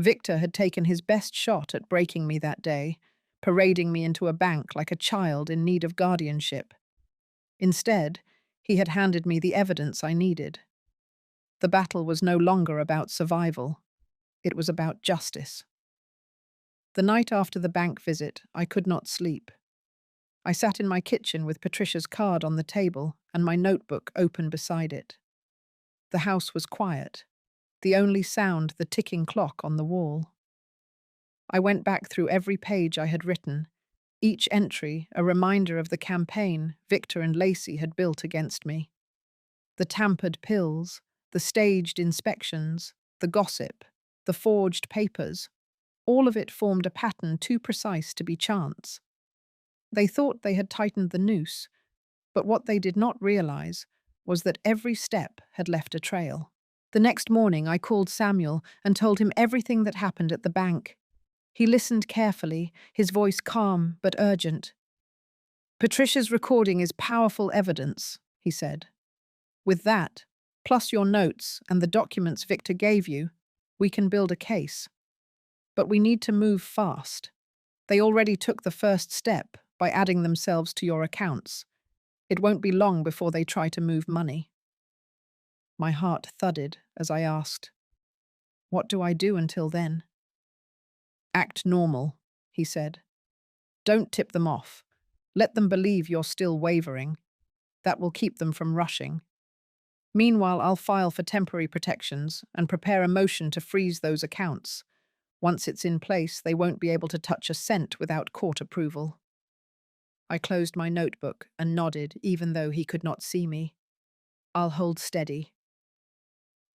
Victor had taken his best shot at breaking me that day, parading me into a bank like a child in need of guardianship. Instead, he had handed me the evidence I needed. The battle was no longer about survival. It was about justice. The night after the bank visit, I could not sleep. I sat in my kitchen with Patricia's card on the table and my notebook open beside it. The house was quiet, the only sound the ticking clock on the wall. I went back through every page I had written, each entry a reminder of the campaign Victor and Lacey had built against me. The tampered pills, the staged inspections, the gossip, the forged papers, all of it formed a pattern too precise to be chance. They thought they had tightened the noose, but what they did not realize was that every step had left a trail. The next morning, I called Samuel and told him everything that happened at the bank. He listened carefully, his voice calm but urgent. Patricia's recording is powerful evidence, he said. With that, plus your notes and the documents Victor gave you, we can build a case. But we need to move fast. They already took the first step by adding themselves to your accounts. It won't be long before they try to move money." My heart thudded as I asked, "What do I do until then?" "Act normal," he said. "Don't tip them off. Let them believe you're still wavering. That will keep them from rushing. Meanwhile, I'll file for temporary protections and prepare a motion to freeze those accounts. Once it's in place, they won't be able to touch a cent without court approval." I closed my notebook and nodded, even though he could not see me. "I'll hold steady."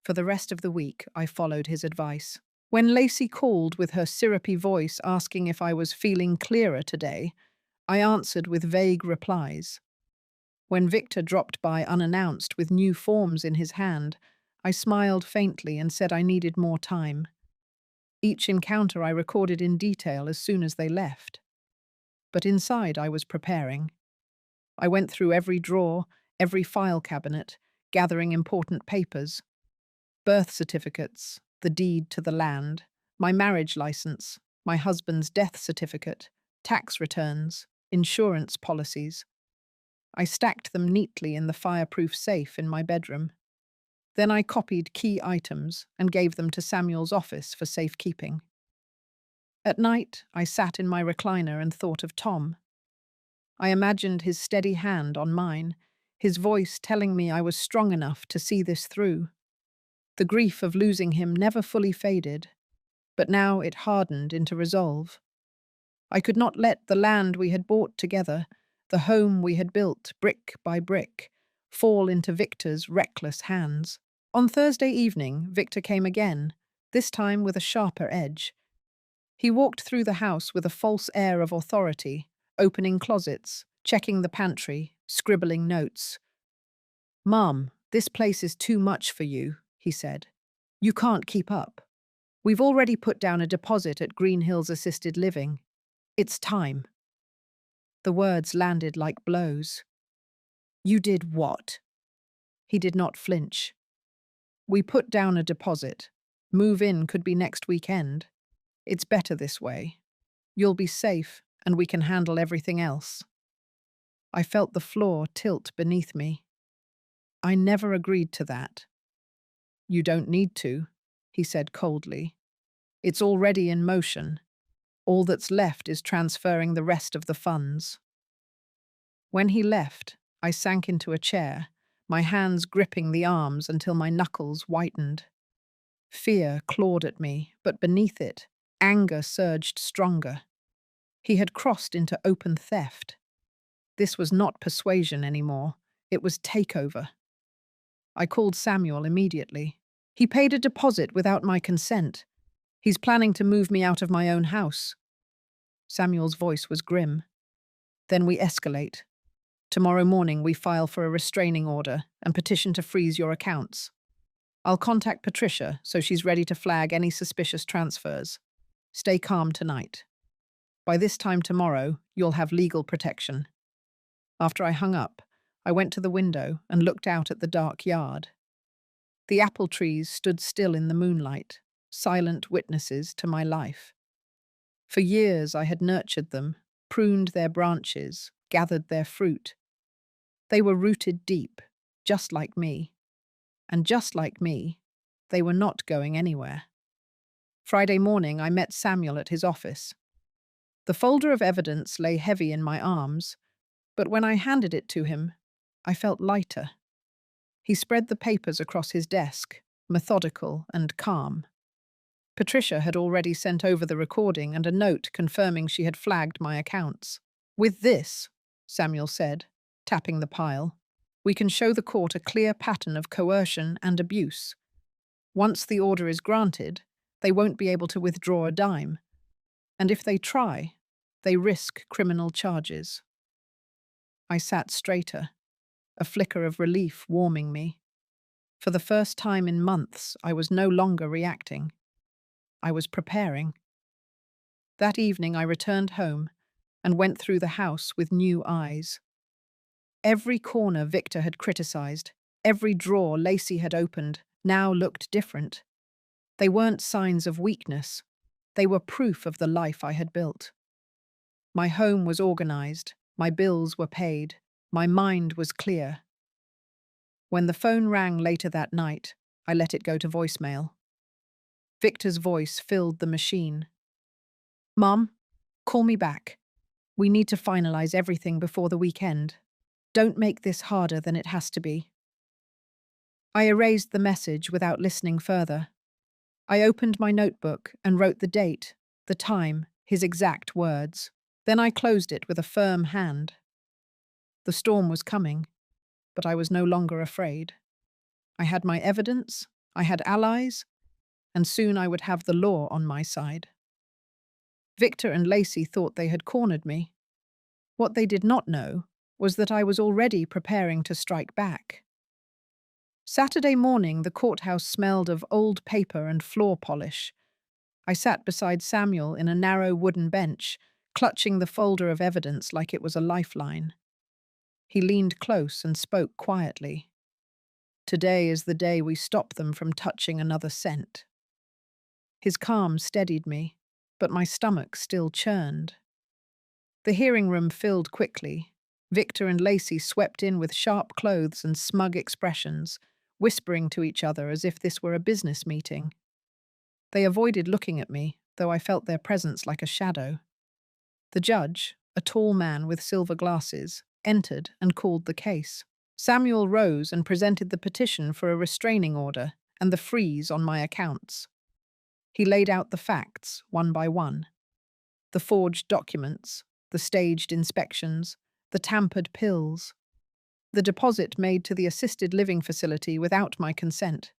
For the rest of the week, I followed his advice. When Lacey called with her syrupy voice asking if I was feeling clearer today, I answered with vague replies. When Victor dropped by unannounced with new forms in his hand, I smiled faintly and said I needed more time. Each encounter I recorded in detail as soon as they left. But inside I was preparing. I went through every drawer, every file cabinet, gathering important papers. Birth certificates, the deed to the land, my marriage license, my husband's death certificate, tax returns, insurance policies. I stacked them neatly in the fireproof safe in my bedroom. Then I copied key items and gave them to Samuel's office for safekeeping. At night, I sat in my recliner and thought of Tom. I imagined his steady hand on mine, his voice telling me I was strong enough to see this through. The grief of losing him never fully faded, but now it hardened into resolve. I could not let the land we had bought together, the home we had built brick by brick, fall into Victor's reckless hands. On Thursday evening, Victor came again, this time with a sharper edge. He walked through the house with a false air of authority, opening closets, checking the pantry, scribbling notes. "Mum, this place is too much for you," he said. "You can't keep up. We've already put down a deposit at Green Hills Assisted Living. It's time." The words landed like blows. "You did what?" He did not flinch. "We put down a deposit. Move-in could be next weekend. It's better this way. You'll be safe, and we can handle everything else." I felt the floor tilt beneath me. "I never agreed to that." "You don't need to," he said coldly. "It's already in motion. All that's left is transferring the rest of the funds." When he left, I sank into a chair, my hands gripping the arms until my knuckles whitened. Fear clawed at me, but beneath it, anger surged stronger. He had crossed into open theft. This was not persuasion anymore. It was takeover. I called Samuel immediately. "He paid a deposit without my consent. He's planning to move me out of my own house." Samuel's voice was grim. "Then we escalate. Tomorrow morning we file for a restraining order and petition to freeze your accounts. I'll contact Patricia so she's ready to flag any suspicious transfers. Stay calm tonight. By this time tomorrow, you'll have legal protection." After I hung up, I went to the window and looked out at the dark yard. The apple trees stood still in the moonlight, silent witnesses to my life. For years I had nurtured them, pruned their branches, gathered their fruit. They were rooted deep, just like me. And just like me, they were not going anywhere. Friday morning, I met Samuel at his office. The folder of evidence lay heavy in my arms, but when I handed it to him, I felt lighter. He spread the papers across his desk, methodical and calm. Patricia had already sent over the recording and a note confirming she had flagged my accounts. "With this," Samuel said, tapping the pile, "we can show the court a clear pattern of coercion and abuse. Once the order is granted, they won't be able to withdraw a dime. And if they try, they risk criminal charges." I sat straighter, a flicker of relief warming me. For the first time in months, I was no longer reacting. I was preparing. That evening I returned home and went through the house with new eyes. Every corner Victor had criticized, every drawer Lacey had opened, now looked different. They weren't signs of weakness. They were proof of the life I had built. My home was organized, my bills were paid, my mind was clear. When the phone rang later that night, I let it go to voicemail. Victor's voice filled the machine. "Mom, call me back. We need to finalize everything before the weekend. Don't make this harder than it has to be." I erased the message without listening further. I opened my notebook and wrote the date, the time, his exact words. Then I closed it with a firm hand. The storm was coming, but I was no longer afraid. I had my evidence, I had allies, and soon I would have the law on my side. Victor and Lacey thought they had cornered me. What they did not know was that I was already preparing to strike back. Saturday morning, the courthouse smelled of old paper and floor polish. I sat beside Samuel in a narrow wooden bench, clutching the folder of evidence like it was a lifeline. He leaned close and spoke quietly. "Today is the day we stop them from touching another cent." His calm steadied me, but my stomach still churned. The hearing room filled quickly. Victor and Lacey swept in with sharp clothes and smug expressions, whispering to each other as if this were a business meeting. They avoided looking at me, though I felt their presence like a shadow. The judge, a tall man with silver glasses, entered and called the case. Samuel rose and presented the petition for a restraining order and the freeze on my accounts. He laid out the facts, one by one. The forged documents, the staged inspections, the tampered pills, the deposit made to the assisted living facility without my consent.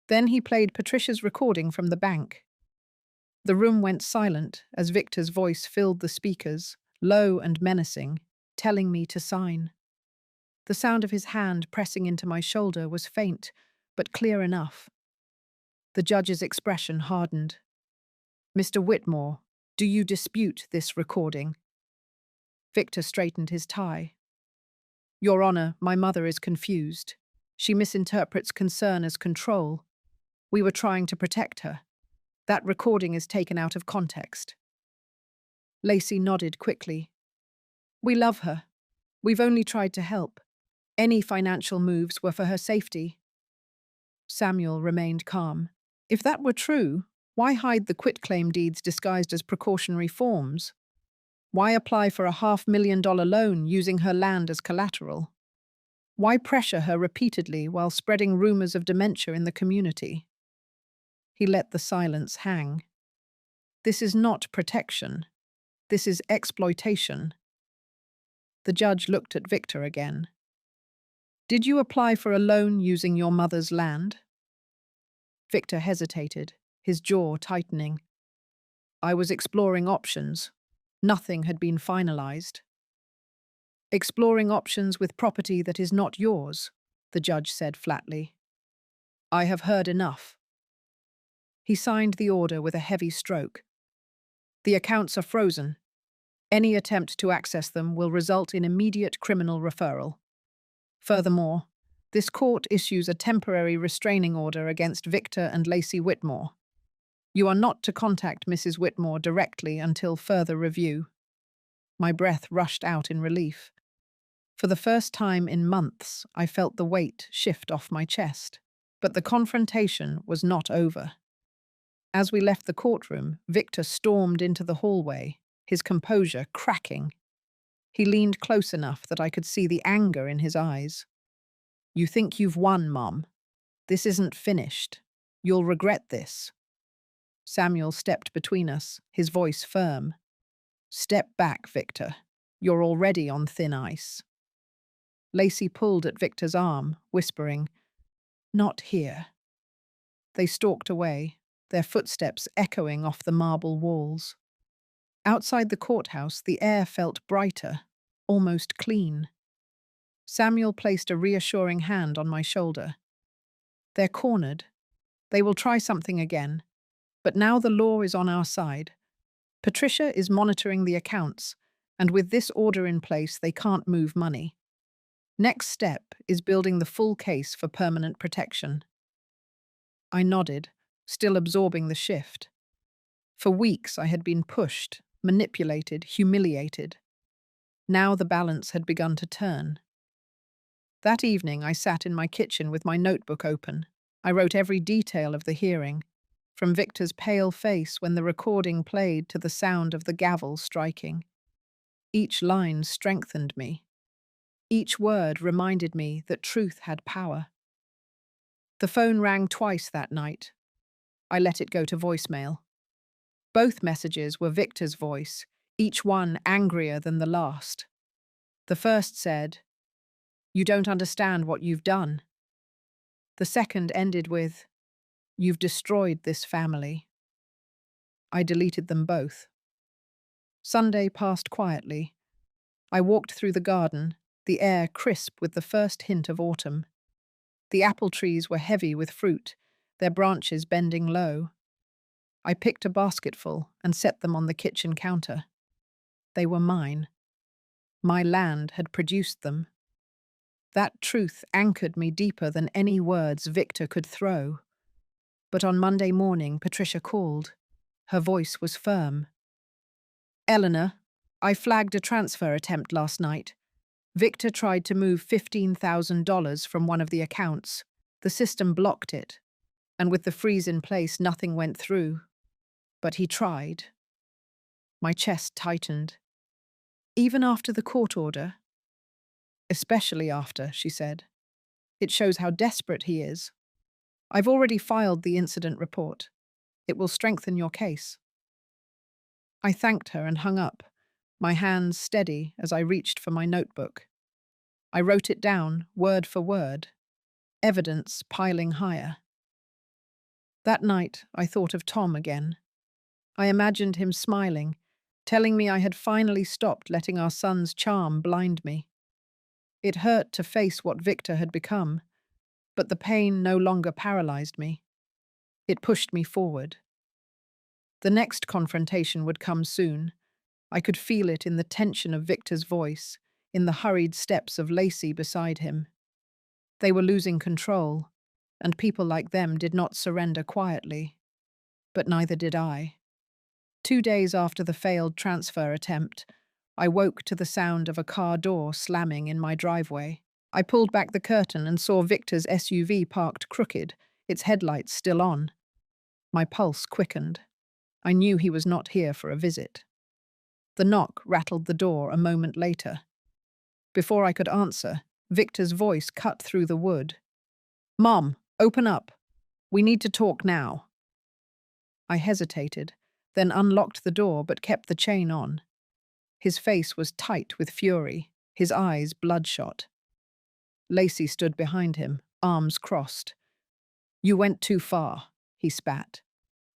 Then he played Patricia's recording from the bank. The room went silent as Victor's voice filled the speakers, low and menacing, telling me to sign. The sound of his hand pressing into my shoulder was faint, but clear enough. The judge's expression hardened. "Mr. Whitmore, do you dispute this recording?" Victor straightened his tie. "Your Honor, my mother is confused. She misinterprets concern as control. We were trying to protect her. That recording is taken out of context." Lacey nodded quickly. "We love her. We've only tried to help. Any financial moves were for her safety." Samuel remained calm. If that were true, why hide the quitclaim deeds disguised as precautionary forms? Why apply for a $500,000 loan using her land as collateral? Why pressure her repeatedly while spreading rumors of dementia in the community? He let the silence hang. This is not protection. This is exploitation. The judge looked at Victor again. "Did you apply for a loan using your mother's land?" Victor hesitated, his jaw tightening. "I was exploring options. Nothing had been finalized." "Exploring options with property that is not yours," the judge said flatly. "I have heard enough." He signed the order with a heavy stroke. "The accounts are frozen. Any attempt to access them will result in immediate criminal referral. Furthermore, this court issues a temporary restraining order against Victor and Lacey Whitmore. You are not to contact Mrs. Whitmore directly until further review." My breath rushed out in relief. For the first time in months, I felt the weight shift off my chest. But the confrontation was not over. As we left the courtroom, Victor stormed into the hallway, his composure cracking. He leaned close enough that I could see the anger in his eyes. "You think you've won, Mom. This isn't finished. You'll regret this." Samuel stepped between us, his voice firm. "Step back, Victor. You're already on thin ice." Lacey pulled at Victor's arm, whispering, "Not here." They stalked away, their footsteps echoing off the marble walls. Outside the courthouse, the air felt brighter, almost clean. Samuel placed a reassuring hand on my shoulder. "They're cornered. They will try something again. But now the law is on our side. Patricia is monitoring the accounts, and with this order in place, they can't move money. Next step is building the full case for permanent protection." I nodded, still absorbing the shift. For weeks I had been pushed, manipulated, humiliated. Now the balance had begun to turn. That evening I sat in my kitchen with my notebook open. I wrote every detail of the hearing, from Victor's pale face when the recording played to the sound of the gavel striking. Each line strengthened me. Each word reminded me that truth had power. The phone rang twice that night. I let it go to voicemail. Both messages were Victor's voice, each one angrier than the last. The first said, "You don't understand what you've done." The second ended with, "You've destroyed this family." I deleted them both. Sunday passed quietly. I walked through the garden, the air crisp with the first hint of autumn. The apple trees were heavy with fruit, their branches bending low. I picked a basketful and set them on the kitchen counter. They were mine. My land had produced them. That truth anchored me deeper than any words Victor could throw. But on Monday morning, Patricia called. Her voice was firm. "Eleanor, I flagged a transfer attempt last night. Victor tried to move $15,000 from one of the accounts. The system blocked it, and with the freeze in place, nothing went through. But he tried." My chest tightened. "Even after the court order?" "Especially after," she said. "It shows how desperate he is. I've already filed the incident report. It will strengthen your case." I thanked her and hung up, my hands steady as I reached for my notebook. I wrote it down, word for word, evidence piling higher. That night, I thought of Tom again. I imagined him smiling, telling me I had finally stopped letting our son's charm blind me. It hurt to face what Victor had become, but the pain no longer paralyzed me. It pushed me forward. The next confrontation would come soon. I could feel it in the tension of Victor's voice, in the hurried steps of Lacey beside him. They were losing control, and people like them did not surrender quietly. But neither did I. 2 days after the failed transfer attempt, I woke to the sound of a car door slamming in my driveway. I pulled back the curtain and saw Victor's SUV parked crooked, its headlights still on. My pulse quickened. I knew he was not here for a visit. The knock rattled the door a moment later. Before I could answer, Victor's voice cut through the wood. "Mom, open up. We need to talk now." I hesitated, then unlocked the door but kept the chain on. His face was tight with fury, his eyes bloodshot. Lacey stood behind him, arms crossed. "You went too far," he spat.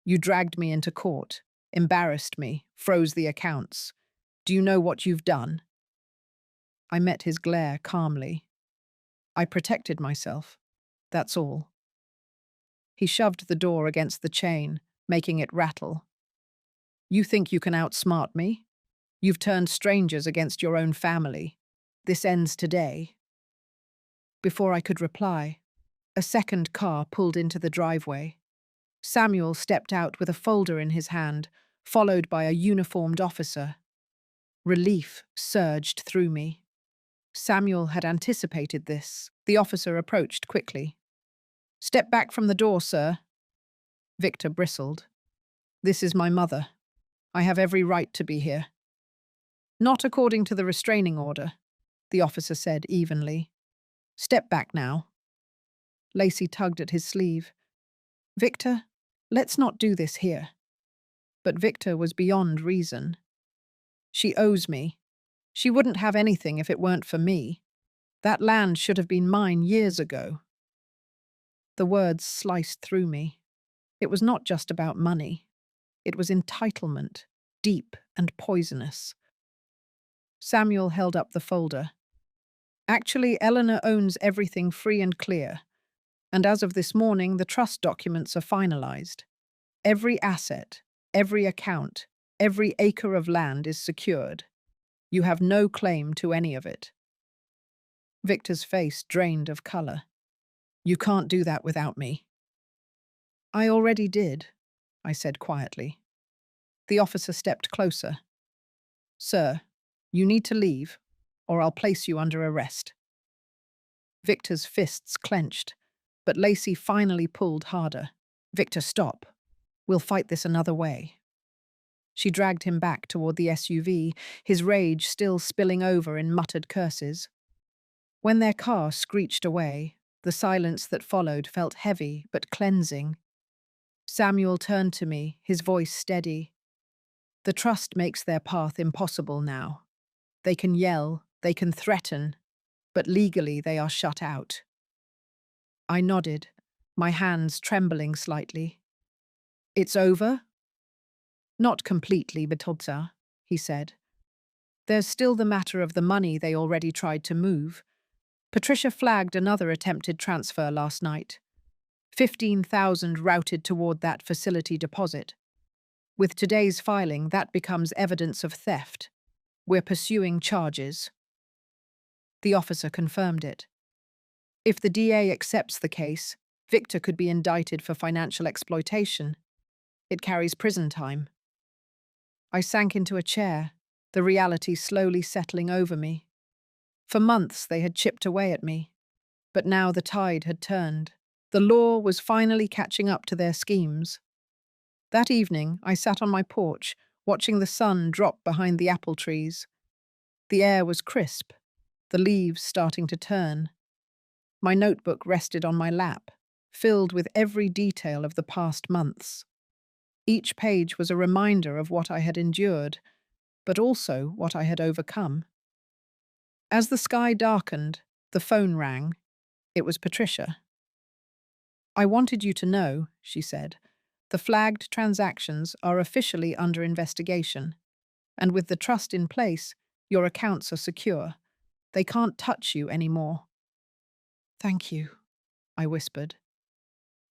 "You dragged me into court, embarrassed me, froze the accounts. Do you know what you've done?" I met his glare calmly. "I protected myself. That's all." He shoved the door against the chain, making it rattle. "You think you can outsmart me? You've turned strangers against your own family. This ends today." Before I could reply, a second car pulled into the driveway. Samuel stepped out with a folder in his hand, followed by a uniformed officer. Relief surged through me. Samuel had anticipated this. The officer approached quickly. "Step back from the door, sir." Victor bristled. "This is my mother. I have every right to be here." "Not according to the restraining order," the officer said evenly. "Step back now." Lacey tugged at his sleeve. "Victor, let's not do this here." But Victor was beyond reason. "She owes me. She wouldn't have anything if it weren't for me. That land should have been mine years ago." The words sliced through me. It was not just about money. It was entitlement, deep and poisonous. Samuel held up the folder. "Actually, Eleanor owns everything free and clear. And as of this morning, the trust documents are finalized. Every asset, every account, every acre of land is secured. You have no claim to any of it." Victor's face drained of color. "You can't do that without me." "I already did," I said quietly. The officer stepped closer, Sir, you need to leave, or I'll place you under arrest. Victor's fists clenched, but Lacey finally pulled harder. Victor, stop. We'll fight this another way. She dragged him back toward the SUV, his rage still spilling over in muttered curses. When their car screeched away, the silence that followed felt heavy but cleansing. Samuel turned to me, his voice steady. The trust makes their path impossible now. They can yell, they can threaten, but legally they are shut out. I nodded, my hands trembling slightly. It's over? Not completely, Betobza, he said. There's still the matter of the money they already tried to move. Patricia flagged another attempted transfer last night. 15,000 routed toward that facility deposit. With today's filing, that becomes evidence of theft. We're pursuing charges. The officer confirmed it. If the DA accepts the case, Victor could be indicted for financial exploitation. It carries prison time. I sank into a chair, the reality slowly settling over me. For months they had chipped away at me, but now the tide had turned. The law was finally catching up to their schemes. That evening, I sat on my porch, watching the sun drop behind the apple trees. The air was crisp, the leaves starting to turn. My notebook rested on my lap, filled with every detail of the past months. Each page was a reminder of what I had endured, but also what I had overcome. As the sky darkened, the phone rang. It was Patricia. I wanted you to know, she said. The flagged transactions are officially under investigation, and with the trust in place, your accounts are secure. They can't touch you anymore. Thank you, I whispered.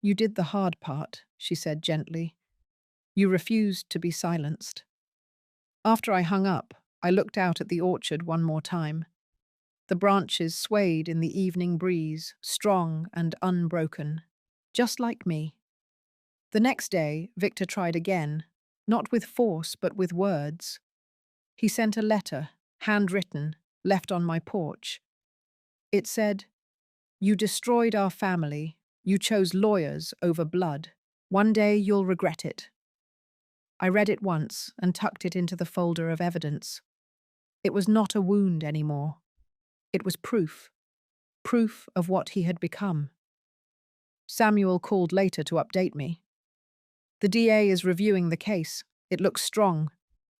You did the hard part, she said gently. You refused to be silenced. After I hung up, I looked out at the orchard one more time. The branches swayed in the evening breeze, strong and unbroken, just like me. The next day, Victor tried again, not with force but with words. He sent a letter, handwritten, left on my porch. It said, "You destroyed our family. You chose lawyers over blood. One day you'll regret it." I read it once and tucked it into the folder of evidence. It was not a wound anymore. It was proof. Proof of what he had become. Samuel called later to update me. The DA is reviewing the case. It looks strong.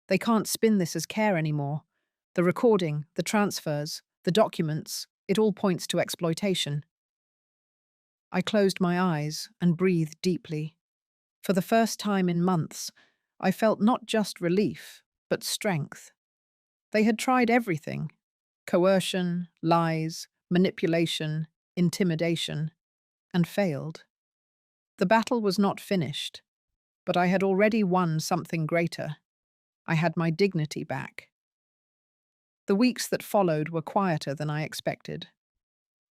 They can't spin this as care anymore. The recording, the transfers, the documents, it all points to exploitation. I closed my eyes and breathed deeply. For the first time in months, I felt not just relief, but strength. They had tried everything: coercion, lies, manipulation, intimidation, and failed. The battle was not finished, but I had already won something greater. I had my dignity back. The weeks that followed were quieter than I expected.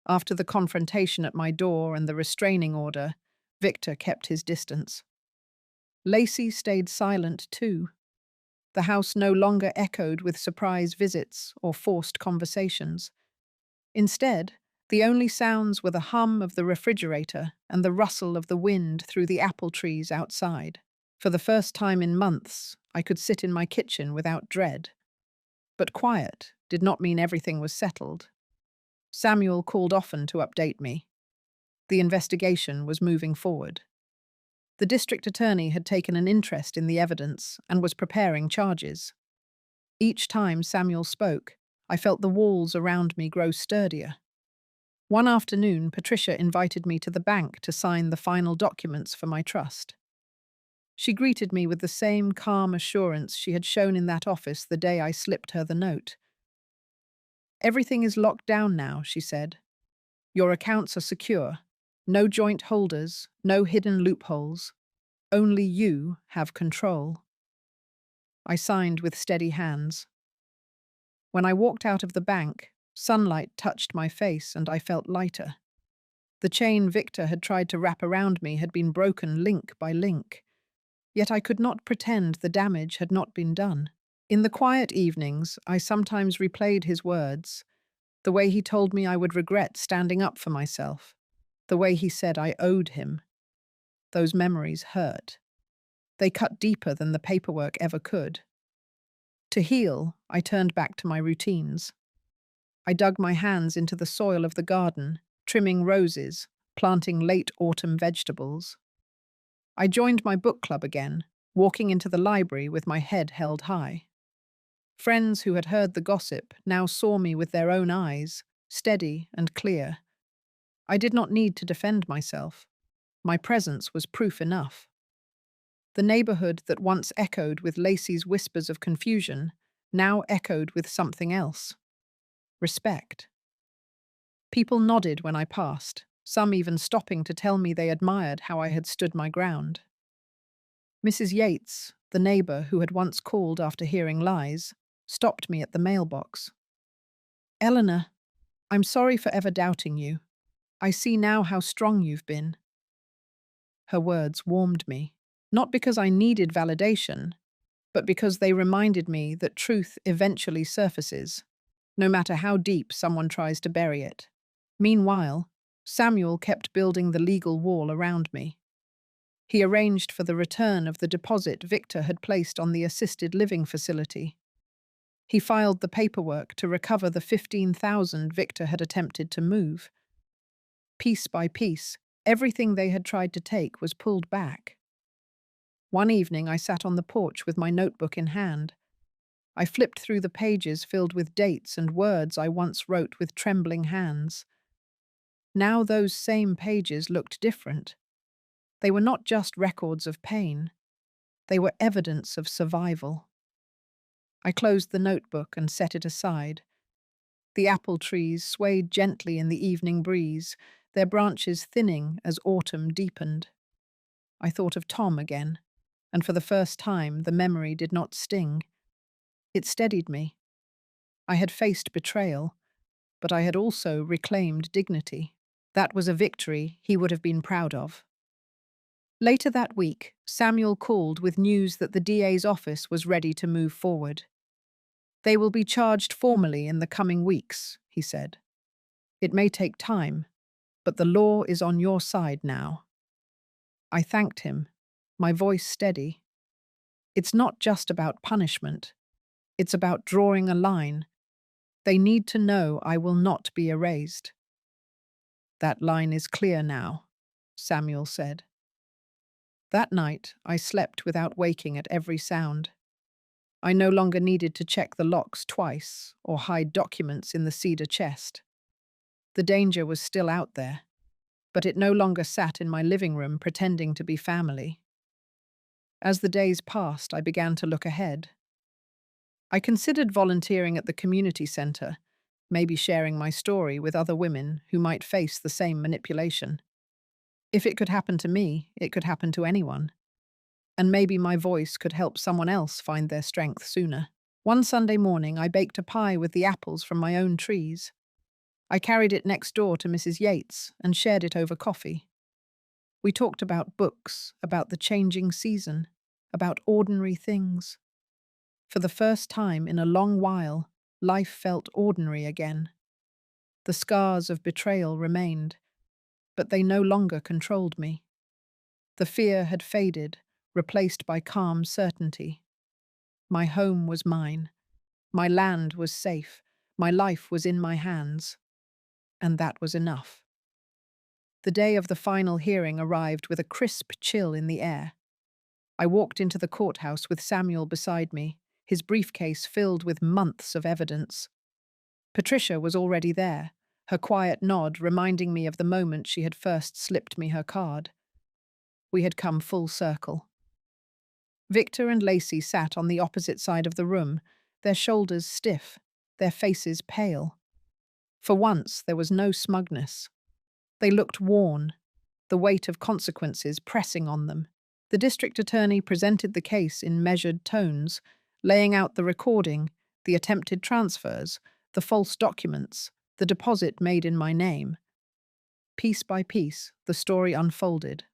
After the confrontation at my door and the restraining order, Victor kept his distance. Lacey stayed silent too. The house no longer echoed with surprise visits or forced conversations. Instead, the only sounds were the hum of the refrigerator and the rustle of the wind through the apple trees outside. For the first time in months, I could sit in my kitchen without dread. But quiet did not mean everything was settled. Samuel called often to update me. The investigation was moving forward. The district attorney had taken an interest in the evidence and was preparing charges. Each time Samuel spoke, I felt the walls around me grow sturdier. One afternoon, Patricia invited me to the bank to sign the final documents for my trust. She greeted me with the same calm assurance she had shown in that office the day I slipped her the note. "Everything is locked down now," she said. "Your accounts are secure. No joint holders, no hidden loopholes. Only you have control." I signed with steady hands. When I walked out of the bank, sunlight touched my face and I felt lighter. The chain Victor had tried to wrap around me had been broken link by link. Yet I could not pretend the damage had not been done. In the quiet evenings, I sometimes replayed his words, the way he told me I would regret standing up for myself, the way he said I owed him. Those memories hurt. They cut deeper than the paperwork ever could. To heal, I turned back to my routines. I dug my hands into the soil of the garden, trimming roses, planting late autumn vegetables. I joined my book club again, walking into the library with my head held high. Friends who had heard the gossip now saw me with their own eyes, steady and clear. I did not need to defend myself. My presence was proof enough. The neighborhood that once echoed with Lacey's whispers of confusion now echoed with something else: respect. People nodded when I passed, some even stopping to tell me they admired how I had stood my ground. Mrs. Yates, the neighbor who had once called after hearing lies, stopped me at the mailbox. "Eleanor, I'm sorry for ever doubting you. I see now how strong you've been." Her words warmed me, not because I needed validation, but because they reminded me that truth eventually surfaces, no matter how deep someone tries to bury it. Meanwhile, Samuel kept building the legal wall around me. He arranged for the return of the deposit Victor had placed on the assisted living facility. He filed the paperwork to recover the 15,000 Victor had attempted to move. Piece by piece, everything they had tried to take was pulled back. One evening I sat on the porch with my notebook in hand. I flipped through the pages filled with dates and words I once wrote with trembling hands. Now those same pages looked different. They were not just records of pain. They were evidence of survival. I closed the notebook and set it aside. The apple trees swayed gently in the evening breeze, their branches thinning as autumn deepened. I thought of Tom again, and for the first time the memory did not sting. It steadied me. I had faced betrayal, but I had also reclaimed dignity. That was a victory he would have been proud of. Later that week, Samuel called with news that the DA's office was ready to move forward. "They will be charged formally in the coming weeks," he said. "It may take time, but the law is on your side now." I thanked him, my voice steady. It's not just about punishment. It's about drawing a line. They need to know I will not be erased. "That line is clear now," Samuel said. That night, I slept without waking at every sound. I no longer needed to check the locks twice or hide documents in the cedar chest. The danger was still out there, but it no longer sat in my living room pretending to be family. As the days passed, I began to look ahead. I considered volunteering at the community center, maybe sharing my story with other women who might face the same manipulation. If it could happen to me, it could happen to anyone. And maybe my voice could help someone else find their strength sooner. One Sunday morning, I baked a pie with the apples from my own trees. I carried it next door to Mrs. Yates and shared it over coffee. We talked about books, about the changing season, about ordinary things. For the first time in a long while, life felt ordinary again. The scars of betrayal remained, but they no longer controlled me. The fear had faded, replaced by calm certainty. My home was mine. My land was safe. My life was in my hands. And that was enough. The day of the final hearing arrived with a crisp chill in the air. I walked into the courthouse with Samuel beside me, his briefcase filled with months of evidence. Patricia was already there, her quiet nod reminding me of the moment she had first slipped me her card. We had come full circle. Victor and Lacey sat on the opposite side of the room, their shoulders stiff, their faces pale. For once, there was no smugness. They looked worn, the weight of consequences pressing on them. The district attorney presented the case in measured tones, laying out the recording, the attempted transfers, the false documents, the deposit made in my name. Piece by piece, the story unfolded,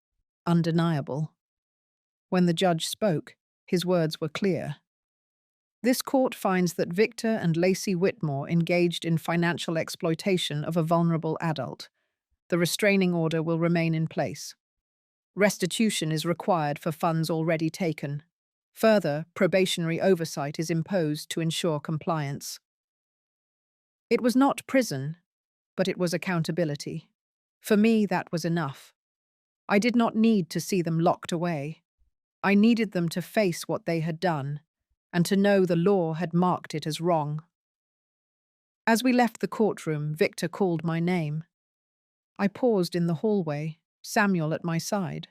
undeniable. When the judge spoke, his words were clear. This court finds that Victor and Lacey Whitmore engaged in financial exploitation of a vulnerable adult. The restraining order will remain in place. Restitution is required for funds already taken. Further, probationary oversight is imposed to ensure compliance. It was not prison, but it was accountability. For me, that was enough. I did not need to see them locked away. I needed them to face what they had done, and to know the law had marked it as wrong. As we left the courtroom, Victor called my name. I paused in the hallway, Samuel at my side.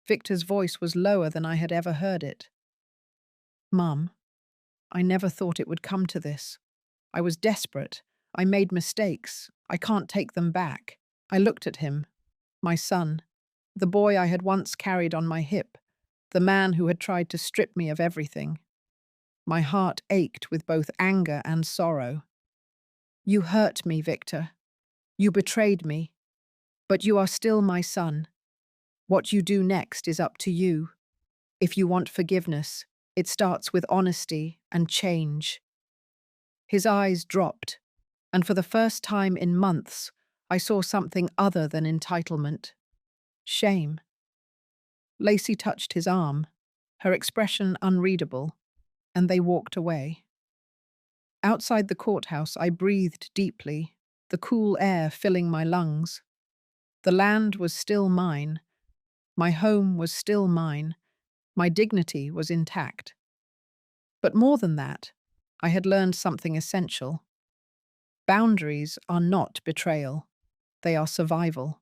Victor's voice was lower than I had ever heard it. "Mum, I never thought it would come to this. I was desperate. I made mistakes. I can't take them back." I looked at him, my son, the boy I had once carried on my hip, the man who had tried to strip me of everything. My heart ached with both anger and sorrow. "You hurt me, Victor. You betrayed me. But you are still my son. What you do next is up to you. If you want forgiveness, it starts with honesty and change." His eyes dropped, and for the first time in months, I saw something other than entitlement. Shame. Lacey touched his arm, her expression unreadable, and they walked away. Outside the courthouse, I breathed deeply, the cool air filling my lungs. The land was still mine. My home was still mine. My dignity was intact. But more than that, I had learned something essential. Boundaries are not betrayal. They are survival.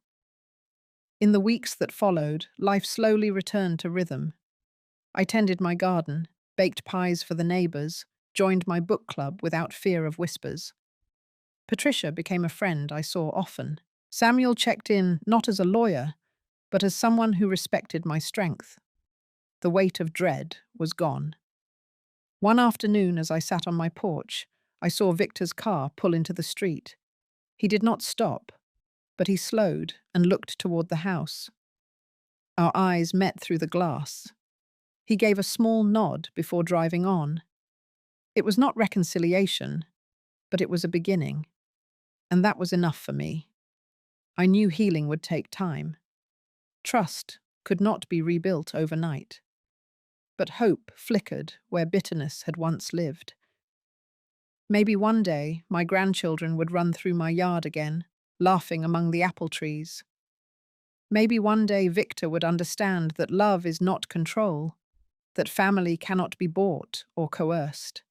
In the weeks that followed, life slowly returned to rhythm. I tended my garden, baked pies for the neighbours, joined my book club without fear of whispers. Patricia became a friend I saw often. Samuel checked in not as a lawyer, but as someone who respected my strength. The weight of dread was gone. One afternoon, as I sat on my porch, I saw Victor's car pull into the street. He did not stop, but he slowed and looked toward the house. Our eyes met through the glass. He gave a small nod before driving on. It was not reconciliation, but it was a beginning. And that was enough for me. I knew healing would take time. Trust could not be rebuilt overnight. But hope flickered where bitterness had once lived. Maybe one day my grandchildren would run through my yard again, laughing among the apple trees. Maybe one day Victor would understand that love is not control, that family cannot be bought or coerced.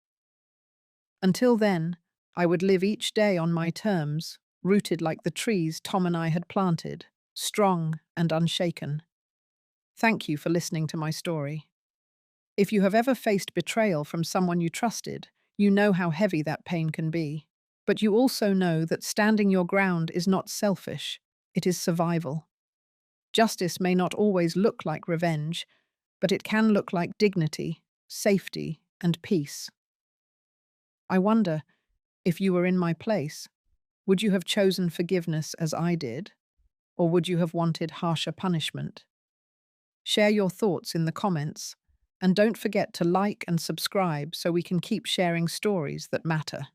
Until then, I would live each day on my terms, rooted like the trees Tom and I had planted, strong and unshaken. Thank you for listening to my story. If you have ever faced betrayal from someone you trusted, you know how heavy that pain can be. But you also know that standing your ground is not selfish, it is survival. Justice may not always look like revenge, but it can look like dignity, safety, and peace. I wonder, if you were in my place, would you have chosen forgiveness as I did, or would you have wanted harsher punishment? Share your thoughts in the comments, and don't forget to like and subscribe so we can keep sharing stories that matter.